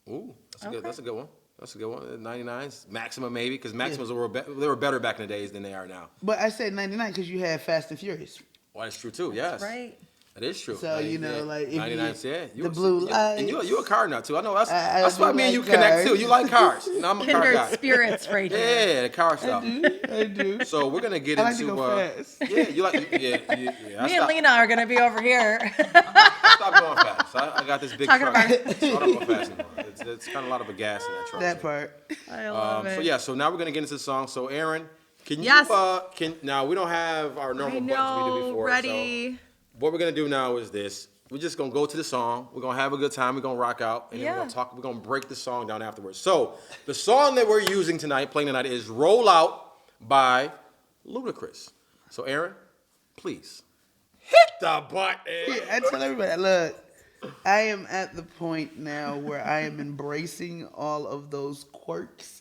Ooh, that's a Okay. good. That's a good one. That's a good one. 99s, Maxima maybe, because Maximas were they were better back in the days than they are now. But I said 99 because you had Fast and Furious. Well, that's true too. Yes, Right. that is true. So, you know, like, if you- 99s, yeah. the blue and you a car nut too. I know that's I that's why do me and you like connect cars. too. You like cars. And I'm a car Kindred guy. spirits right here. Yeah, the car stuff. I do. So we're gonna get I like to into go fast. yeah. You like yeah. I Me and stop- Lena are gonna be over here. Stop going fast. I got this big Talking truck. about- So I don't go fast anymore. It's kind of a lot of a gas in that truck. That so. part. I love it. So yeah, so now we're gonna get into the song. So Aaron, can you Yes. now we don't have our I normal buttons we know. did before. Ready. So what we're gonna do now is this. We're just gonna go to the song. We're gonna have a good time. We're gonna rock out, and then we're Yeah. gonna talk. We're gonna break the song down afterwards. So the song that we're using tonight, playing tonight, is "Roll Out" by Ludacris. So Aaron, please hit the button. Yeah, I tell everybody, look, I am at the point now where I am embracing all of those quirks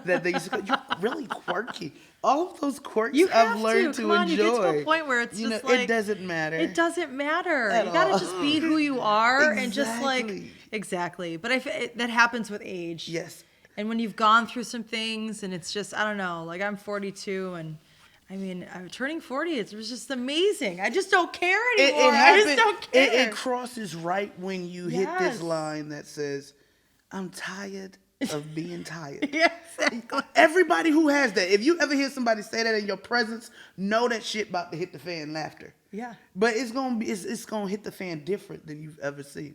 that they used to go, you're really quirky. All of those quirks You have I've learned to. to Come on, enjoy. you get to a point where it's you just know, like it doesn't matter. It doesn't matter. At You gotta all. just be who you are and just like Exactly. exactly. But that happens with age. Yes. And when you've gone through some things, and it's just I don't know. Like I'm 42, and I mean I'm turning 40. It was just amazing. I just don't care anymore. I just don't care. It crosses right when you hit this Yes. line that says, "I'm tired of being tired." Yeah, exactly. Everybody who has that, if you ever hear somebody say that in your presence, know that shit about to hit the fan. Laughter. Yeah. But it's gonna hit the fan different than you've ever seen.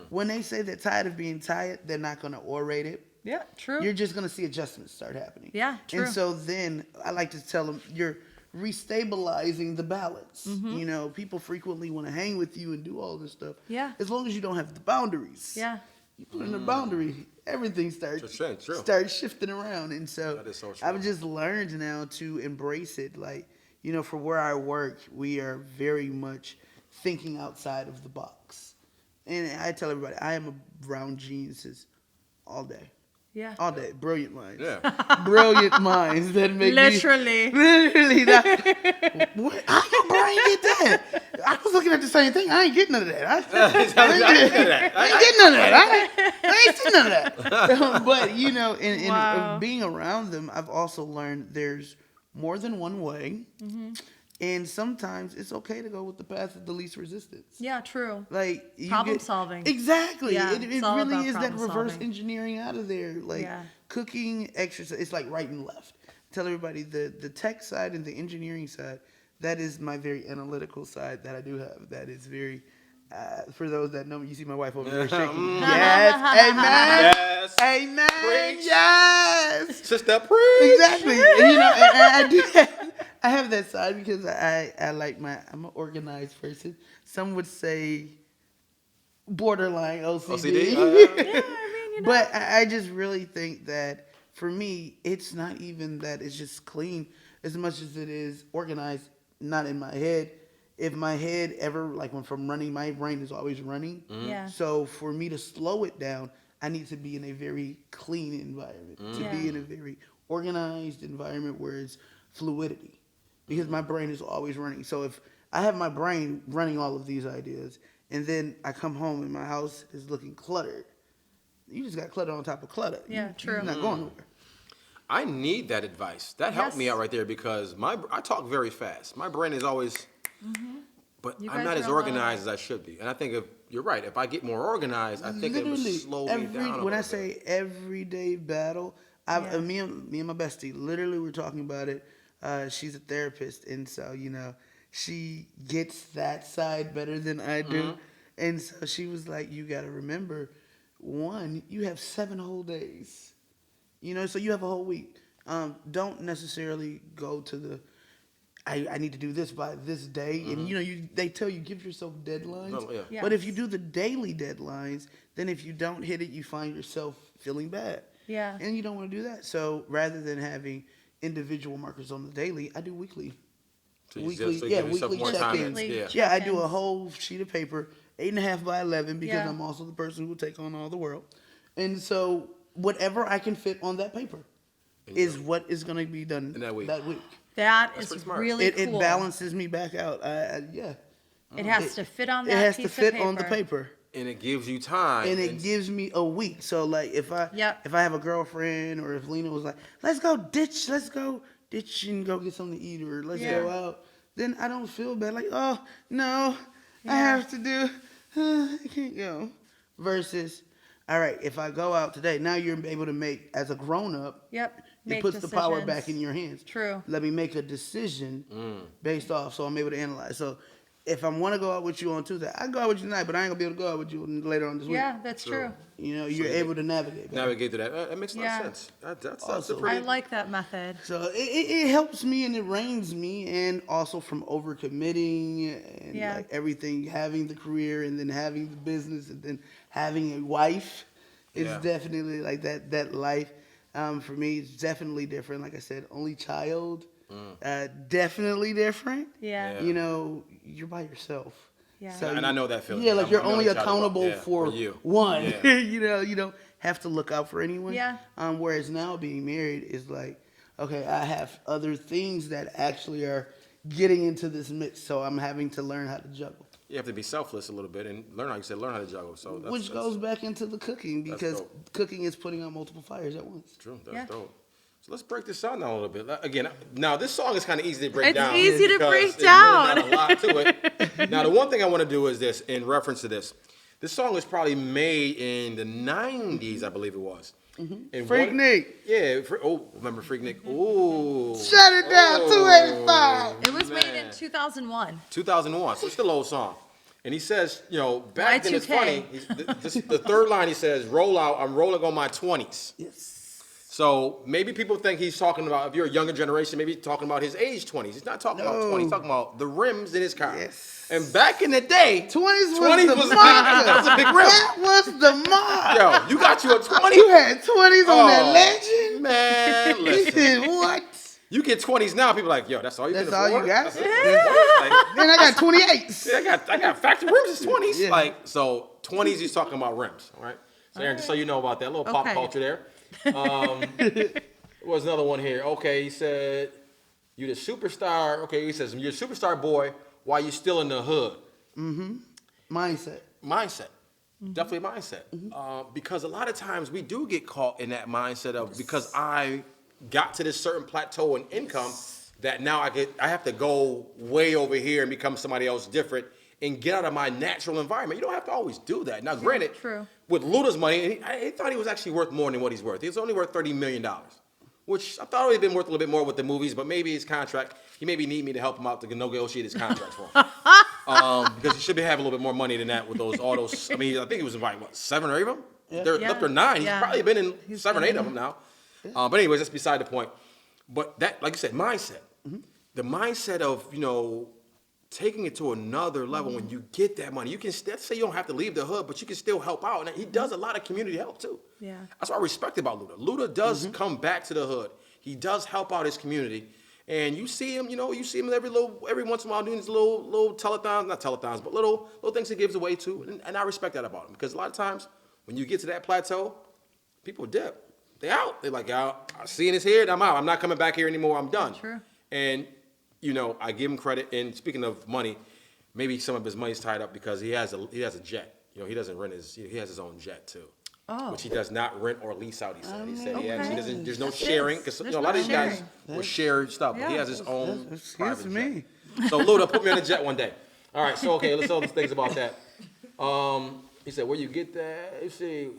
When they say they're tired of being tired, they're not gonna orate it. Yeah, true. You're just gonna see adjustments start happening. Yeah, true. And so then I like to tell them you're restabilizing the balance. Mm-hmm. You know, people frequently want to hang with you and do all this stuff. Yeah. As long as you don't have the boundaries. Yeah. You put in a boundary. everything starts True. shifting around. And so, That is so true. I've just learned now to embrace it. Like, you know, for where I work, we are very much thinking outside of the box. And I tell everybody, I am around geniuses all day. Yeah. All day. Brilliant minds. Yeah. Brilliant minds that make Literally. Literally. What? How your brain get that? I was looking at the same thing. I ain't getting none of that. I ain't getting none of that. I ain't seen none of that. But, you know, in Wow. being around them, I've also learned there's more than one way. And sometimes it's okay to go with the path of the least resistance. Yeah, true. Like you Problem solving. Exactly. Yeah, it it's all really about is that problem reverse solving. engineering out of there. Like Yeah. cooking exercise. It's like right and left. Tell everybody the tech side and the engineering side. That is my very analytical side that I do have. That is very. For those that know me, you see my wife over there shaking. Yes, amen. Yes. Amen. Preach. Yes. Sister, preach. Exactly. And, you know, and I do. I have that side because I like I'm an organized person. Some would say borderline OCD. Yeah, I mean, you know. But I just really think that for me, it's not even that it's just clean as much as it is organized, not in my head. If my head ever, like when from running, my brain is always running. Yeah. So for me to slow it down, I need to be in a very clean environment, to be in a very organized environment where it's fluidity. Because my brain is always running. So if I have my brain running all of these ideas, and then I come home and my house is looking cluttered, you just got clutter on top of clutter. Yeah, true. You're not going nowhere. I need that advice. That helped me Yes. out right there because I talk very fast. My brain is always, but You I'm guys not are as a lot. organized as I should be. And I think you're right. If I get more organized, I think it would slow me down. When I say everyday battle, Yeah. me and my bestie, literally we're talking about it. She's a therapist, and so, you know, she gets that side better than I do. And so she was like, you got to remember, one, you have 7 whole days. You know, so you have a whole week. Don't necessarily go to the, I need to do this by this day. And, you know, they tell you, give yourself deadlines. Oh, yeah. But if Yes. you do the daily deadlines, then if you don't hit it, you find yourself feeling bad. Yeah. And you don't want to do that. So rather than having individual markers on the daily, I do weekly. So you Weekly, give yeah, yourself weekly more time. check-ins. Yeah. Yeah, I do a Check-ins. whole sheet of paper, 8.5 by 11, because Yeah. I'm also the person who will take on all the world. And so whatever I can fit on that paper is what is going to be done In that week. That That's is pretty smart. really It cool. balances me back out. Yeah. It has to fit on It that has to piece fit of on the paper. And it gives you time. And it gives me a week. So like if I have a girlfriend, or if Lena was like, let's go ditch and go get something to eat, or let's go out, then I don't feel bad. Like, oh no, I have to do, I can't go. Versus, all right, if I go out today, now you're able to make, as a grown up, Yep. it Make puts the power decisions. back in your hands. True. Let me make a decision based off, so I'm able to analyze. So if I want to go out with you on Tuesday, I can go out with you tonight, but I ain't gonna be able to go out with you later on this week. Yeah, that's true. You know, you're able to navigate. better. Navigate to that. That makes a lot Yeah. of sense. That's Also- a pretty. I like that method. So it helps me and it reins me, and also from overcommitting and Yeah. like everything, having the career and then having the business and then having a wife is Yeah. definitely like that life. For me, it's definitely different. Like I said, only child, definitely different. Yeah. You know, you're by yourself. Yeah. So And I know that feeling. Yeah, like I'm you're the only child of God. accountable Yeah, for you. one. Yeah. You know, you don't have to look out for anyone. Yeah. Whereas now being married is like, okay, I have other things that actually are getting into this mix, so I'm having to learn how to juggle. You have to be selfless a little bit and learn, like you said, learn how to juggle. So Which goes back into the cooking, because dope. cooking is putting out multiple fires at once. True. That's Yeah. dope. So let's break this song down a little bit. Again, now this song is kind of easy to break It's down. easy to because break there's really down. not a lot to it. Now, the one thing I want to do is this, in reference to this. This song was probably made in the 90s, I believe it was. And Freak Nick. Yeah. Remember Freak Nick? Ooh. Shut it down, 285. It was made man. in 2001. 2001, so it's still an old song. And he says, you know, back then it's Y2K. funny. The third line he says, roll out, I'm rolling on my 20s. Yes. So maybe people think he's talking about, if you're a younger generation, maybe he's talking about his age 20s. He's not talking about 20s. He's talking about the rims in his car. Yes. And back in the day, 20s was was the big. mark. That was a big rim. That was the mark. Yo, you got you a 20? You had 20s on that Oh, legend? Man, He listen. said, what? You get 20s now, people are like, yo, that's all you That's can all afford? you got? That's it? Like, Then I got 28s. yeah, I got factory rims is 20s. Yeah. Like, so 20s, he's talking about rims, all right? So Aaron, just so you know about that, little pop Okay. culture there. There was another one here. Okay, he said, you the superstar. Okay, he says, you're a superstar boy while you still in the hood. Mindset. Mindset. Definitely mindset. Because a lot of times we do get caught in that mindset of, because I got to this certain plateau in income, that now I have to go way over here and become somebody else different and get out of my natural environment. You don't have to always do that. Now, granted, true. with Luda's money, he thought he was actually worth more than what he's worth. He was only worth $30 million, which I thought he'd been worth a little bit more with the movies, but maybe his contract, he maybe need me to help him out to negotiate his contract for him. Because he should be having a little bit more money than that with those autos. I mean, I think he was invited, what, 7 or 8 of them? They're Yeah. up to 9. He's Yeah. probably been in He's 7 or been 8 of them now. But anyways, that's beside the point. But that, like you said, mindset. The mindset of, taking it to another level when you get that money. You can, let's say you don't have to leave the hood, but you can still help out. And he does a lot of community help too. Yeah. That's what I respect about Luda. Luda does come back to the hood. He does help out his community. And you see him, every once in a while doing these little telethons, not telethons, but little things he gives away too. And I respect that about him, because a lot of times when you get to that plateau, people dip. They out. They're like, I'm seeing this here, I'm out. I'm not coming back here anymore. I'm done. True. And I give him credit. And speaking of money, maybe some of his money's tied up because he has a jet. He doesn't rent he has his own jet too. Oh. Which he does not rent or lease out. He said. He said he Okay. actually doesn't. There's no That's sharing, it. because There's a lot of these no guys sharing. will share stuff. But he Yeah. has his own Excuse private me. jet. So Luda, put me on a jet one day. All right. So okay, let's all these things about that. He said, where you get that? You see.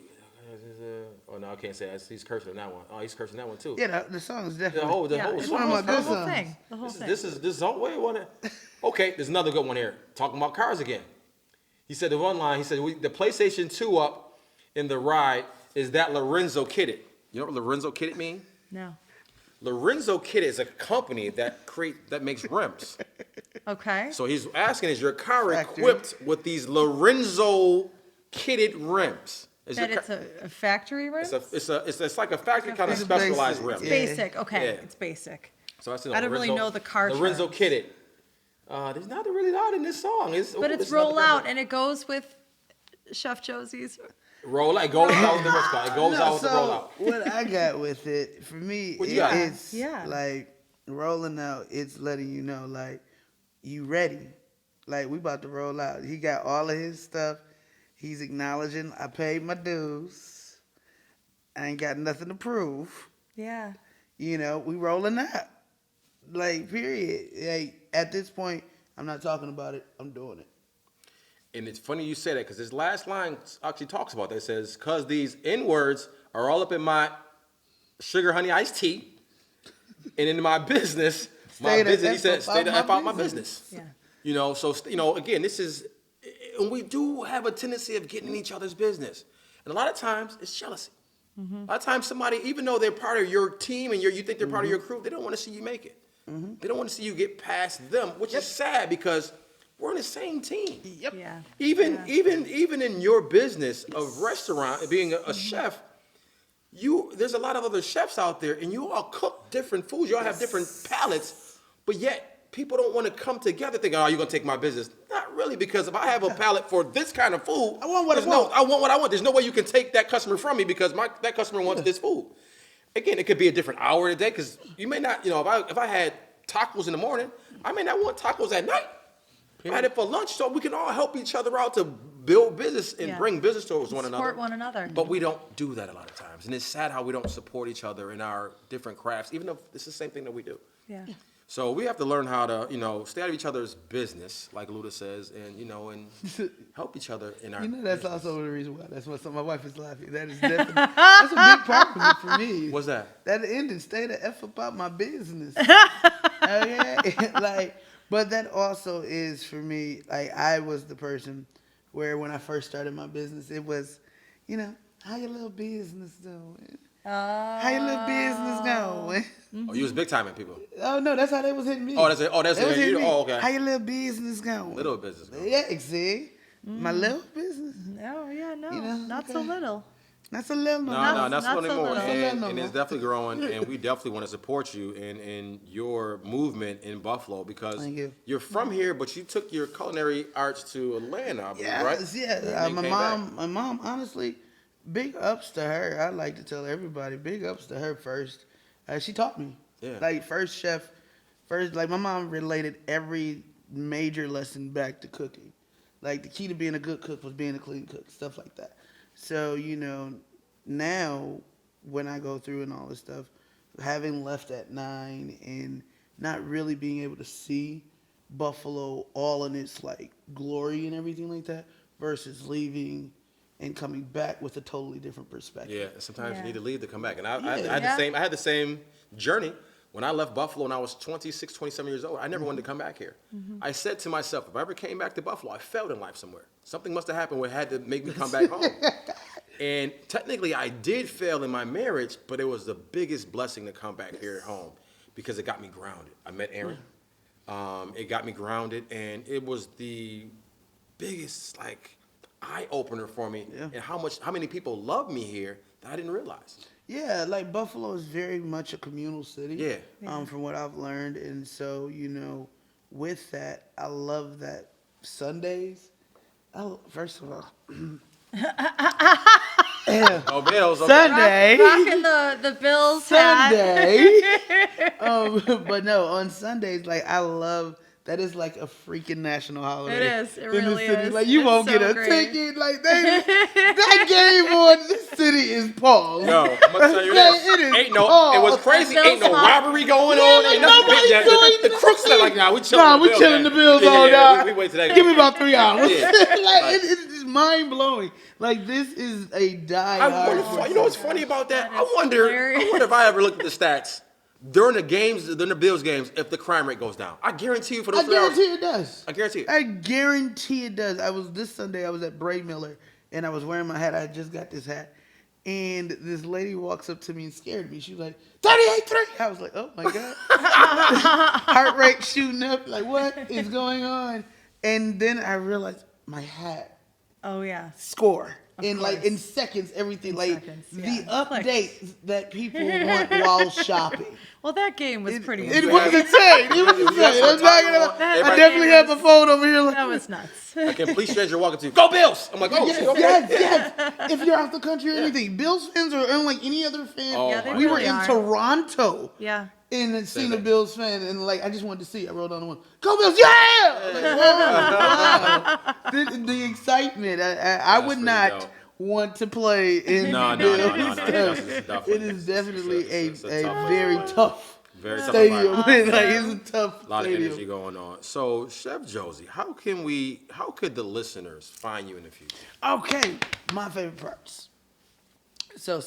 Oh no, I can't say that. He's cursing on that one. Oh, he's cursing that one too. Yeah, the song is The definitely. whole It's song. one of my is good the whole songs. thing. The whole thing. This is wait, okay, there's another good one here. Talking about cars again. He said the one line. He said the PlayStation 2 up in the ride is that Lorenzo kitted. You know what Lorenzo kitted mean? No. Lorenzo Kitted is a company that makes rims. Okay. So he's asking, is your car Factory. equipped with these Lorenzo kitted rims? Is That your it's a factory rim? it's like a factory kind of It's specialized basic. rim. Yeah. Basic. Okay. Yeah. It's basic. So that's I don't really know the car Lorenzo terms. Kitted. There's not really lot in this song. But it's roll out, and it goes with Chef Josey's. Roll out. It goes out with the what's called. It goes out with the roll out. What I got with it, for me, What you got? it's Yeah. like rolling out. It's letting you know, like, you ready. Like, we about to roll out. He got all of his stuff. He's acknowledging, I paid my dues. I ain't got nothing to prove. Yeah. We rolling out. Like, period. Like, at this point, I'm not talking about it. I'm doing it. And it's funny you say that, because this last line actually talks about that. It says, because these N-words are all up in my sugar honey iced tea and in my business. Stay the He said, F stay the out F my out my business. business. Yeah. So, again, this is, and we do have a tendency of getting in each other's business. And a lot of times, it's jealousy. A lot of times somebody, even though they're part of your team and you think they're part of your crew, they don't want to see you make it. They don't want to see you get past them, which is sad, because we're in the same team. Yep. Yeah. Even Yeah. in your business of restaurant, being a chef, there's a lot of other chefs out there, and you all cook different foods. You all have different palates, but yet people don't want to come together thinking, oh, you're going to take my business. Not really, because if I have a palate for this kind of food, I want what I there's want. I want what I want. There's no way you can take that customer from me, because that customer wants this food. Again, it could be a different hour of the day, because you may not, if I had tacos in the morning, I may not want tacos at night. I had it for lunch, so we can all help each other out to build business and Yeah. bring business towards one another. Support one another. But we don't do that a lot of times. And it's sad how we don't support each other in our different crafts, even though this is the same thing that we do. Yeah. So we have to learn how to, stay out of each other's business, like Luda says, and, and help each other in our That's also the reason why. That's why my wife is laughing. That is definitely, that's a big part of it for me. What's that? That ending, stay the F about my business. Okay? But that also is for me, like, I was the person where when I first started my business, it was, how your little business doing? How your little business going? Oh, you was big timing people. Oh no, that's how they was hitting me. Oh, that's it. Oh, that's They was it. hitting me. Oh, okay. How your little business going? Little business. Going. Yeah, see, my little business. Oh yeah, no, You know, not okay. so little. That's a little. No, Not- that's not one so more, little. and it's definitely growing, and we definitely want to support you in your movement in Buffalo because Thank you. you're from here, but you took your culinary arts to Atlanta, I believe, right? Yeah. And My came mom, honestly, big ups to her. I like to tell everybody, big ups to her first. She taught me. Yeah. Like first chef, like my mom related every major lesson back to cooking. Like the key to being a good cook was being a clean cook, stuff like that. So, now when I go through and all this stuff, having left at 9 and not really being able to see Buffalo all in its like glory and everything like that versus leaving and coming back with a totally different perspective. Yeah, sometimes Yeah. you need to leave to come back, and I Yeah. had Yeah. I had the same journey. When I left Buffalo when I was 26, 27 years old, I never wanted to come back here. I said to myself, if I ever came back to Buffalo, I failed in life somewhere. Something must have happened where it had to make me come back home. And technically, I did fail in my marriage, but it was the biggest blessing to come back here at home because it got me grounded. I met Erin. It got me grounded, and it was the biggest eye opener for me, Yeah. and how many people love me here that I didn't realize. Yeah, like Buffalo is very much a communal city. Yeah. From what I've learned, and so with that, I love that Sundays. First of all, Oh, Bills. Okay. Sunday, Rocking the Bills hat. Sunday. But no, on Sundays, like I love. That is like a freaking national holiday. It is. It in the really city. is. Like you It's won't get so a great. ticket. Like that game on this city is paused. Yo, I'm gonna tell you Like, this. it is Ain't no. paused. It was crazy. Bills Ain't no hot. robbery going Yeah, on. like, Ain't nothing. nobody's Yeah, doing the crooks are like, nah, we chilling. Nah, the we Bills, chilling man. the Bills Yeah, all yeah, night. we wait till that. Give me about 3 hours. Yeah. It's just mind blowing. Like this is a die I hard. wonder, you know what's funny about that? That is I wonder hilarious. if I ever looked at the stats during the games, during the Bills games, if the crime rate goes down. I guarantee you for those I 3 hours. guarantee it does. I guarantee it. I guarantee it does. This Sunday I was at Bray Miller and I was wearing my hat. I just got this hat. And this lady walks up to me and scared me. She was like, 38-3. I was like, oh my God. Heart rate shooting up. Like, what is going on? And then I realized my hat Oh yeah. score. Of In course. in seconds, everything. In Like seconds, the yeah. updates that people want while shopping. Well, that game was pretty. It insane. was insane. It was insane. I'm not gonna, I Everybody- definitely have a phone over here. Like, That was nuts. A complete stranger walking to you. Go Bills! I'm like, oh, yes, shit, okay. yes. If you're out the country or anything, Bills fans are unlike any other fan. Oh, Yeah, they we were really in are. Toronto Yeah. and seen a that. Bills fan, and like I just wanted to see. I wrote on the one, "Go Bills!" Yeah. Like, wow. The excitement. I would pretty not dope. want to play in No. Bills It's stuff. definitely- It is definitely it's a tough very environment. tough Very tough stadium. environment. Like it's a tough A lot of stadium. energy going on. So, Chef Josey, how could the listeners find you in the future? Okay, my favorite parts. So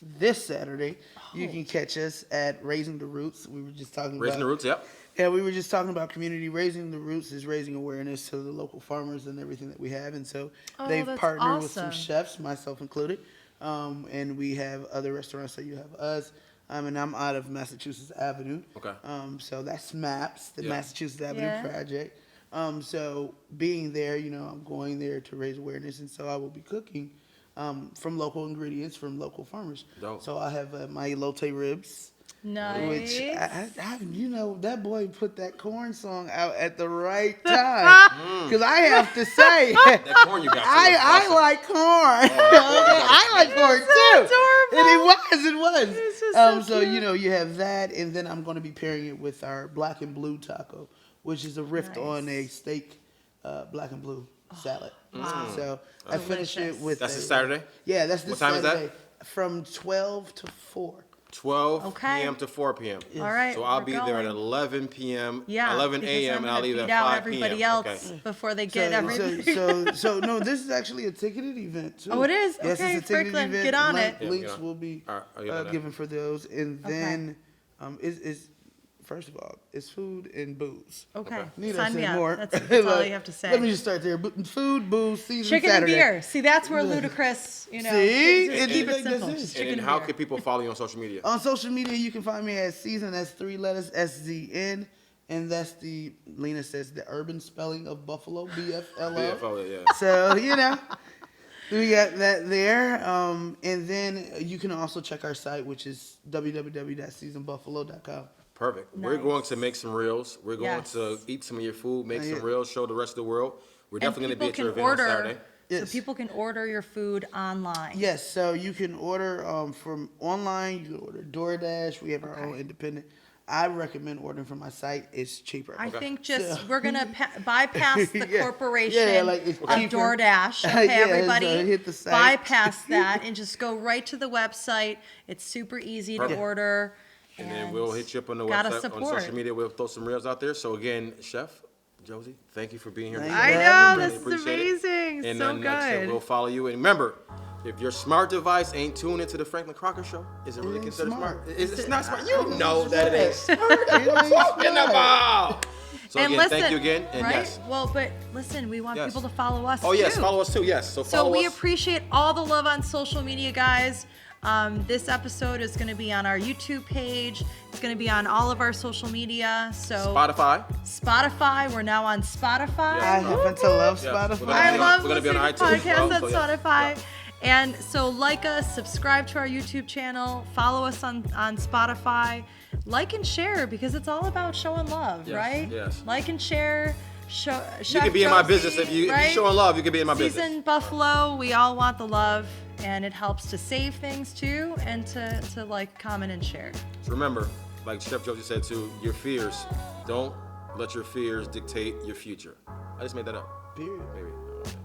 this Saturday, you can catch us at Raising the Roots. We were just talking Raising the about Roots, yep. Yeah, we were just talking about community. Raising the Roots is raising awareness to the local farmers and everything that we have, and so Oh, they've that's partnered with some awesome. chefs, myself included, and we have other restaurants. So you have us. And I'm out of Massachusetts Avenue. Okay. So that's MAPS, the Yeah. Massachusetts Avenue Yeah. Project. So being there, I'm going there to raise awareness, and so I will be cooking from local ingredients from local farmers. Dope. So I have my elote ribs, Nice. which that boy put that corn song out at the right time. Because I have to say, That corn you got. I like corn. I like corn too. And it was. It's just so cute. You have that, and then I'm going to be pairing it with our black and blue taco, which is a riff Nice. on a steak black and blue salad. Wow. So I finish it Delicious. with That's this Saturday? Yeah, that's this What time is that? Saturday from 12 to 4. 12 Okay. p.m. to 4 p.m. All right. So I'll we're be there at going. 11 p.m. Yeah, 11 because a.m. I'm and I'll gonna leave at beat out 5 everybody p.m. else Okay. before they get everything. So no, this is actually a ticketed event too. Oh, it is? Yes, Okay, it's a ticketed Franklin, event. get on Link- it. Yeah, Links get on. will be All right, I'll get on that. given for those, and Okay. then it's first of all, it's food and booze. Okay. Need I Sign say me up. more? That's all you have to say. Let me just start there. Food, booze, season Chicken Saturday. and beer. See, that's where Ludacris, you know. See? just It's keep like it simple. this is- Just And chicken then how beer. can people follow you on social media? On social media, you can find me at Season. That's 3 letters, SZN. And that's the, Lena says, the urban spelling of Buffalo, BFLO. BFO, yeah. So, we got that there. And then you can also check our site, which is www.seasonbuffalo.com. Perfect. We're Nice. going to make some reels. We're going Yes. to eat some of your food, make Yeah. some reels, show the rest of the world. We're definitely going to be at your event order, on Saturday. Yes. So people can order your food online. Yes, so you can order from online. You can order DoorDash. We have our own independent. I recommend ordering from my site. It's cheaper. I think just So- we're gonna bypass the Yeah. corporation Yeah, like it's of cheaper. DoorDash. Okay, Yeah, so everybody, hit the site. bypass that and just go right to the website. It's super easy to Perfect. order. And then we'll hit you up on the gotta website, on support. social media. We'll throw some reels out there. So again, Chef Josey, thank you for being here. Thank today. you. I Yeah, know, Really this is appreciate it. amazing. And So then, like I said, good. we'll follow you. And remember, if your smart device ain't tuned into the Franklin Crocker Show, is it really ain't considered smart. smart? It's not smart. You know that it ain't smart. It ain't Talking smart. about. So And again, listen, thank you again. And right? yes. Well, but listen, we want Yes. people to follow us Oh yes, too. follow us too. Yes. So follow So we us. appreciate all the love on social media, guys. This episode is going to be on our YouTube page. It's going to be on all of our social media. So Spotify. We're now on Spotify. I happen to love Yes, Spotify. we're gonna I be on- love we're gonna be listening on to iTunes as podcasts well, on so yeah. Spotify. Yeah. And so like us, subscribe to our YouTube channel, follow us on Spotify, like and share because it's all about showing love, Yes, right? yes. Like and share. You can be in my business if you showing love. You can be in my business. SZN Bflo, we all want the love, and it helps to save things too, and to like comment and share. So remember, like Chef Josey said too, your fears. Don't let your fears dictate your future. I just made that up. Period.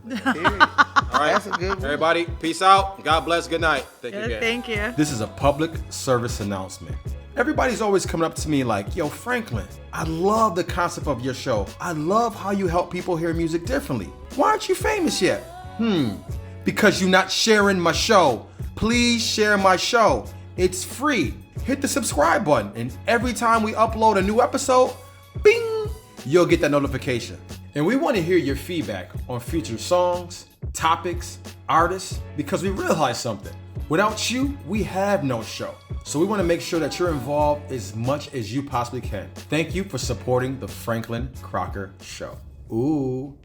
Maybe. Period. All right. That's a good one. Everybody, peace out. God bless. Good night. Thank you again. Thank you. This is a public service announcement. Everybody's always coming up to me like, yo, Franklin, I love the concept of your show. I love how you help people hear music differently. Why aren't you famous yet? Because you're not sharing my show. Please share my show. It's free. Hit the subscribe button, and every time we upload a new episode, bing, you'll get that notification. And we want to hear your feedback on future songs, topics, artists, because we realize something. Without you, we have no show. So we want to make sure that you're involved as much as you possibly can. Thank you for supporting the Franklin Crocker Show. Ooh.